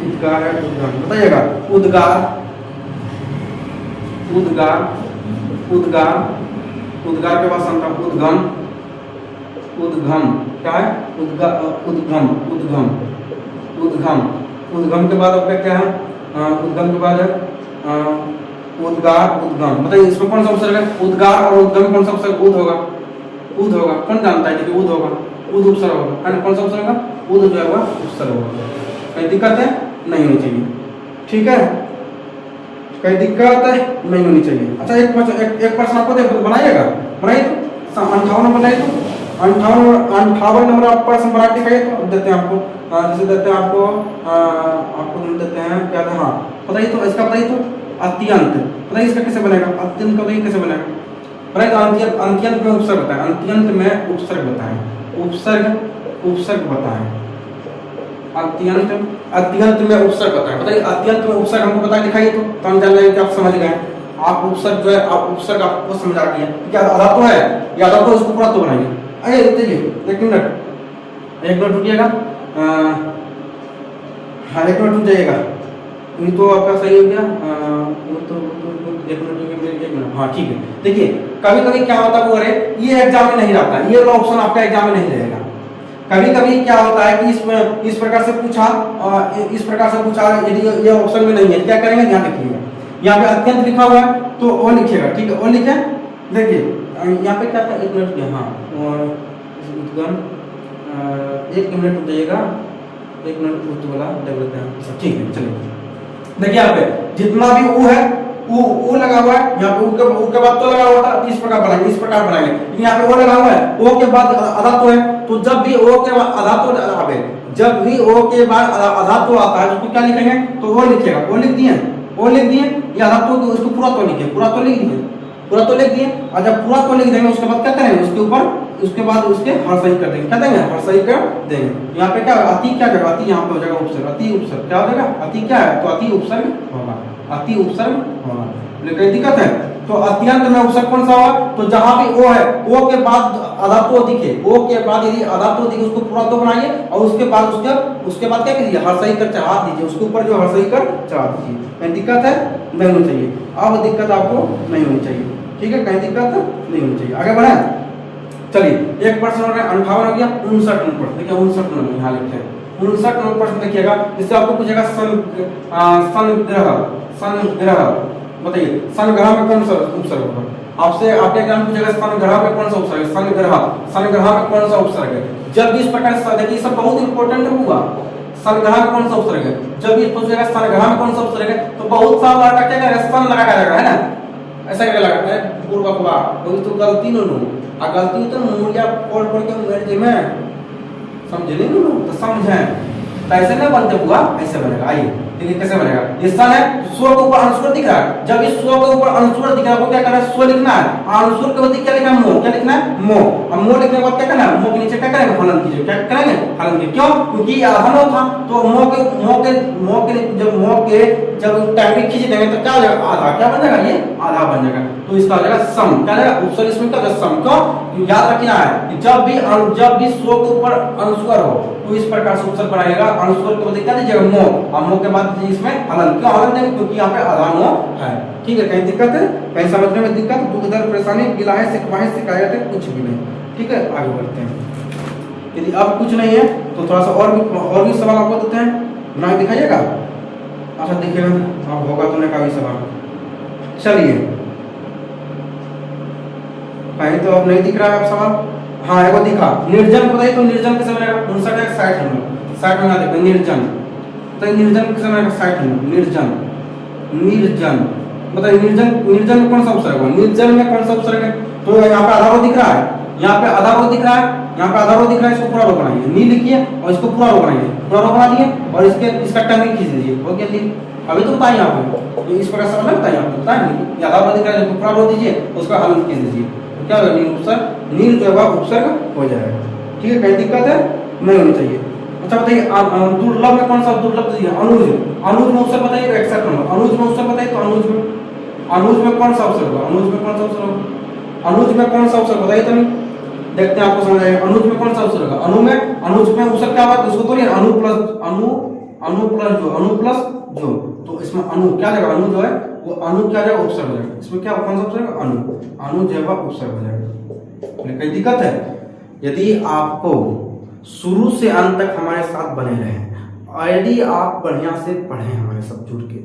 उद्गार है, उद्गार बताइएगा, उद्गार, उद्गार, उद्गार, उद्गार के बाद संख्या उद्गम, उद्गम क्या है उद्गम, उद्गम, उद्गम, उद्गम के बाद आपका क्या है, उद्गम के बाद है उद्गार, उद्गम। बताइए इसमें कौन सा उपसर्ग है, उद्गार और उद्गम कौन सा उपसर्ग, उद होगा, उद होगा, कौन जानता है कि उद होगा, उद उपसर्ग होगा, है ना, कौन सा उपसर्ग होगा, उद जो है उपसर्ग होगा। कोई दिक्कत है नहीं होनी चाहिए, ठीक है, कोई दिक्कत नहीं होनी चाहिए। अच्छा एक प्रश्न आपको बनाइएगा, बनाइए तो 58 बनाइए तो 58 नंबर आप प्रश्न बना के दिखाइए तो देते हैं आपको। जैसे देते हैं आपको आपको देते हैं क्या था, हाँ बताइए तो इसका, बताइए तो अत्यंत, बताइए इसका कैसे बनेगा, अत्यंत का बताइए कैसे बनेगा, बताइए तो अंत्यंत में उपसर्ग बताएं, अंत्यंत में उपसर्ग बताएं, उपसर्ग बताएं, अत्यंत में उपसर्ग बताएं, बताइए अत्यंत में उपसर्ग हमको बताएं दिखाइए तो हम जान जाएंगे कि आप समझ गए। आप उपसर्ग जो है, आप उपसर्ग आपको समझ आ गया क्या आधा तो है, या आधा तो उसको पूरा तो बनाइए। अरे रुकिए एक मिनट रुकिएगा, हाँ 1 मिनट रुक जाइएगा, ये तो आपका सही हो गया। एक मिनट, हाँ ठीक है। देखिए कभी कभी क्या होता है, वो अरे ये एग्जाम में नहीं रहता, ये वाला ऑप्शन आपका एग्जाम में नहीं रहेगा। कभी कभी क्या होता है कि इसमें इस प्रकार से पूछा, यदि ये ऑप्शन में नहीं है क्या करेंगे, यहाँ देखिएगा, यहाँ पे अत्यंत लिखा हुआ है तो वो लिखिएगा, ठीक है वो लिखे। देखिए यहाँ पे क्या था, 1 मिनट किया, हाँ एक मिनट रुक जाइएगा, 1 मिनट उर्दू वाला देख लेते हैं, ठीक है चलिए। देखिए यहाँ पे जितना भी ऊ है, ऊ लगा हुआ है, यहाँ पे ऊ के बाद तो लगा हुआ था, इस प्रकार बनाएंगे, इस प्रकार बनाएंगे, लेकिन यहाँ पे ओ लगा हुआ है, ओ के बाद आधा तो है, तो जब भी ओ के बाद आधा तो आवे, जब भी ओ के बाद आधा तो आता है उसको क्या लिखेंगे, तो वो लिखिएगा, वो लिख दिए, ये आधा तो उसको पूरा तो लिखिए, पूरा तो लिख दिए, और जब पूरा तो लिख देंगे उसके बाद क्या करेंगे, उसके बाद उसके हर सही कर देंगे, क्या देंगे, हर सही कर देंगे। यहाँ पे क्या अति, क्या जगह अति, यहाँ पे हो जाएगा उपसर्ग, अति उपसर्ग क्या हो जाएगा, अति क्या है तो अति उपसर्ग होगा, अति उपसर्ग होगा। कोई दिक्कत है तो अत्यंत में उपसर्ग कौन सा होगा, तो जहां भी ओ है, ओ के बाद आधा तो दिखे, ओ के बाद यदि आधा तो दिखे उसको पूरा तो बनाइए, और उसके बाद क्या कीजिए, हर सही कर चढ़ा दीजिए, उसके ऊपर जो हर सही कर चढ़ा दीजिए। कहीं दिक्कत है नहीं होनी चाहिए, अब दिक्कत आपको नहीं होनी चाहिए, ठीक है, कहीं दिक्कत नहीं होनी चाहिए। आगे बढ़े, चलिए एक प्रश्न हो रहा है 58 हो गया, 59 नंबर देखिए, 59 नंबर यहाँ लिखते हैं, 59 नंबर प्रश्न देखिएगा, इससे आपको पूछेगा सन ग्रह, बताइए सन ग्रह में कौन सा उपसर्ग होगा, आपसे आपके एग्जाम पूछेगा सन ग्रह में कौन सा उपसर्ग है, सन ग्रह में कौन सा उपसर्ग है। जब इस प्रकार से देखिए सब बहुत इंपॉर्टेंट हुआ, सन ग्रह में कौन सा उपसर्ग है, जब ये पूछेगा सन ग्रह में कौन सा उपसर्ग है, तो बहुत सा लड़का क्या करेगा, सन लगा रहेगा, है ना, ऐसा क्या लगाता है पूर्वक बा, तो गलती नो आ गलती तो मुड़िया पढ़ के मेरे में समझे नहीं नो, तो समझे तो ऐसे ना बनते हुआ, ऐसे बनेगा। आइए देखिए कैसे बनेगा, ये सन है, स्वर के ऊपर अनुस्वर दिख रहा है, जब इस स्वर के ऊपर अनुस्वर दिख रहा है वो क्या करना है, स्वर लिखना है, अनुस्वर के बाद क्या लिखना है, मो, क्या लिखना है, मो, अब मो लिखने के बाद क्या करना है, मो के नीचे क्या करेंगे, हलन कीजिए, क्या करेंगे, हलन कीजिए, क्यों, क्योंकि हलन था तो मो के जब टैपिक खींच देंगे तो क्या हो जाएगा, आधा, क्या बन जाएगा, ये आधा बन जाएगा, तो इसका हो जाएगा सम, क्या जाएगा उपसर्ग, इसमें क्या होगा सम, क्यों, याद रखना है कि जब भी स्वर के ऊपर अनुस्वर हो तो इस प्रकार से उपसर्ग बनाएगा, अनुस्वर के बाद क्या दीजिएगा, मो, और मो के बाद इसमें हलन, क्यों हलन देंगे, क्योंकि यहाँ पे आधा मो है, ठीक है, कहीं दिक्कत है, कहीं समझने में दिक्कत, दुख दर्द परेशानी गिलाहे सिकवाहे शिकायत है कुछ भी नहीं, ठीक है, आगे बढ़ते हैं। यदि अब कुछ नहीं है तो थोड़ा सा और भी सवाल आपको देते हैं, बना दिखाइएगा, अच्छा देखिएगा अब होगा तो का भी सवाल, चलिए कहीं तो अब नहीं दिख रहा है अब सवाल, हाँ एगो दिखा, निर्जन बताइए तो निर्जन कैसे बनेगा, 59 है 60 नंबर, 60 में देखते निर्जन, तो निर्जन कैसे बनेगा, 60 नंबर, निर्जन बताइए, निर्जन में कौन सा उपसर्ग है, निर्जन में कौन सा उपसर्ग है, तो यहाँ पे आधा रो दिख रहा है, यहाँ पे आधा रो दिख रहा है, यहाँ पे आधा रो दिख रहा है, इसको पूरा रो बनाइए, नी लिखिए और इसको पूरा रो बनाइए, पूरा रो बना दिए और इसका टंग खींच दीजिए, हो गया नी, अभी तो बताइए आपको, इस प्रकार से बताइए आपको, बताइए आधा रो दिख रहा है, पूरा रो दीजिए, उसका हलन खींच दीजिए, तो क्या होगा, नील उपसर्ग, नील जो है उपसर्ग हो जाएगा, ठीक है, कहीं दिक्कत है नहीं होनी चाहिए। अच्छा बताइए दुर्लभ में कौन सा, दुर्लभ दीजिए, अनुज में उपसर्ग बताइए, 61 नंबर, अनुज में उपसर्ग बताइए, तो अनुज में कौन सा उपसर्ग होगा, अनुज में कौन सा उपसर्ग होगा, अनुज में कौन सा उपसर्ग बताइए, तो देखते हैं आपको समझ आएगा, अनुज में कौन सा उपसर्ग होगा, अनुज में उपसर्ग क्या होगा, उसको तो अनु प्लस जो, तो इसमें अनु क्या जाएगा, अनु जो है वो अनु क्या जाएगा, उपसर्ग हो जाएगा, इसमें क्या कौन सा उपसर्ग, अनु जो है उपसर्ग हो जाएगा। कोई दिक्कत है, यदि आपको शुरू से अंत तक हमारे साथ बने रहें और यदि आप बढ़िया से पढ़ें हमारे साथ जुड़ के,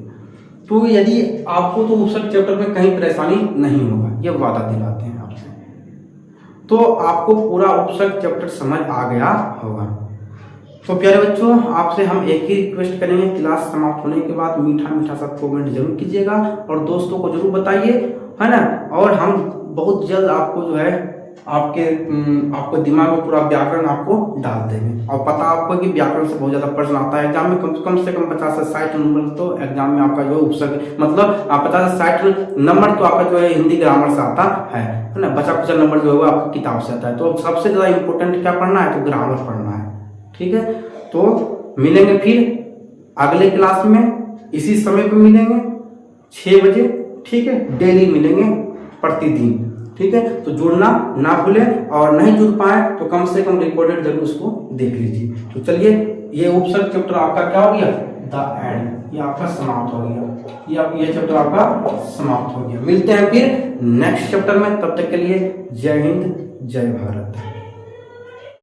तो यदि आपको तो उपसर्ग चैप्टर में कहीं परेशानी नहीं होगा, ये वादा दिलाते हैं आपसे, तो आपको पूरा उपसर्ग चैप्टर समझ आ गया होगा। तो प्यारे बच्चों, आपसे हम एक ही रिक्वेस्ट करेंगे, क्लास समाप्त होने के बाद मीठा मीठा सा कमेंट जरूर कीजिएगा और दोस्तों को जरूर बताइए, है ना। और हम बहुत जल्द आपको जो है आपको दिमाग में पूरा व्याकरण आपको डाल देंगे। और पता आपको कि व्याकरण से बहुत ज्यादा प्रश्न आता है एग्जाम में, कम से कम 50 से 60 नंबर तो एग्जाम में आपका जो उपसर्ग मतलब 50 से 60 नंबर तो आपका जो है हिंदी ग्रामर से आता है ना। बचा कुचा नंबर जो है आपकी किताब से आता है। तो सबसे ज्यादा इंपॉर्टेंट क्या पढ़ना है, तो ग्रामर पढ़ना है, ठीक है। तो मिलेंगे फिर अगले क्लास में, इसी समय पे मिलेंगे 6 बजे, ठीक है। डेली मिलेंगे प्रतिदिन, ठीक है। तो जुड़ना ना भूलें और नहीं जुड़ पाए तो कम से कम रिकॉर्डेड जरूर उसको देख लीजिए। तो चलिए, ये उपसर्ग चैप्टर आपका क्या हो गया, द एंड, ये आपका समाप्त हो गया। ये चैप्टर आपका समाप्त हो गया। मिलते हैं फिर नेक्स्ट चैप्टर में, तब तक के लिए जय हिंद जय भारत।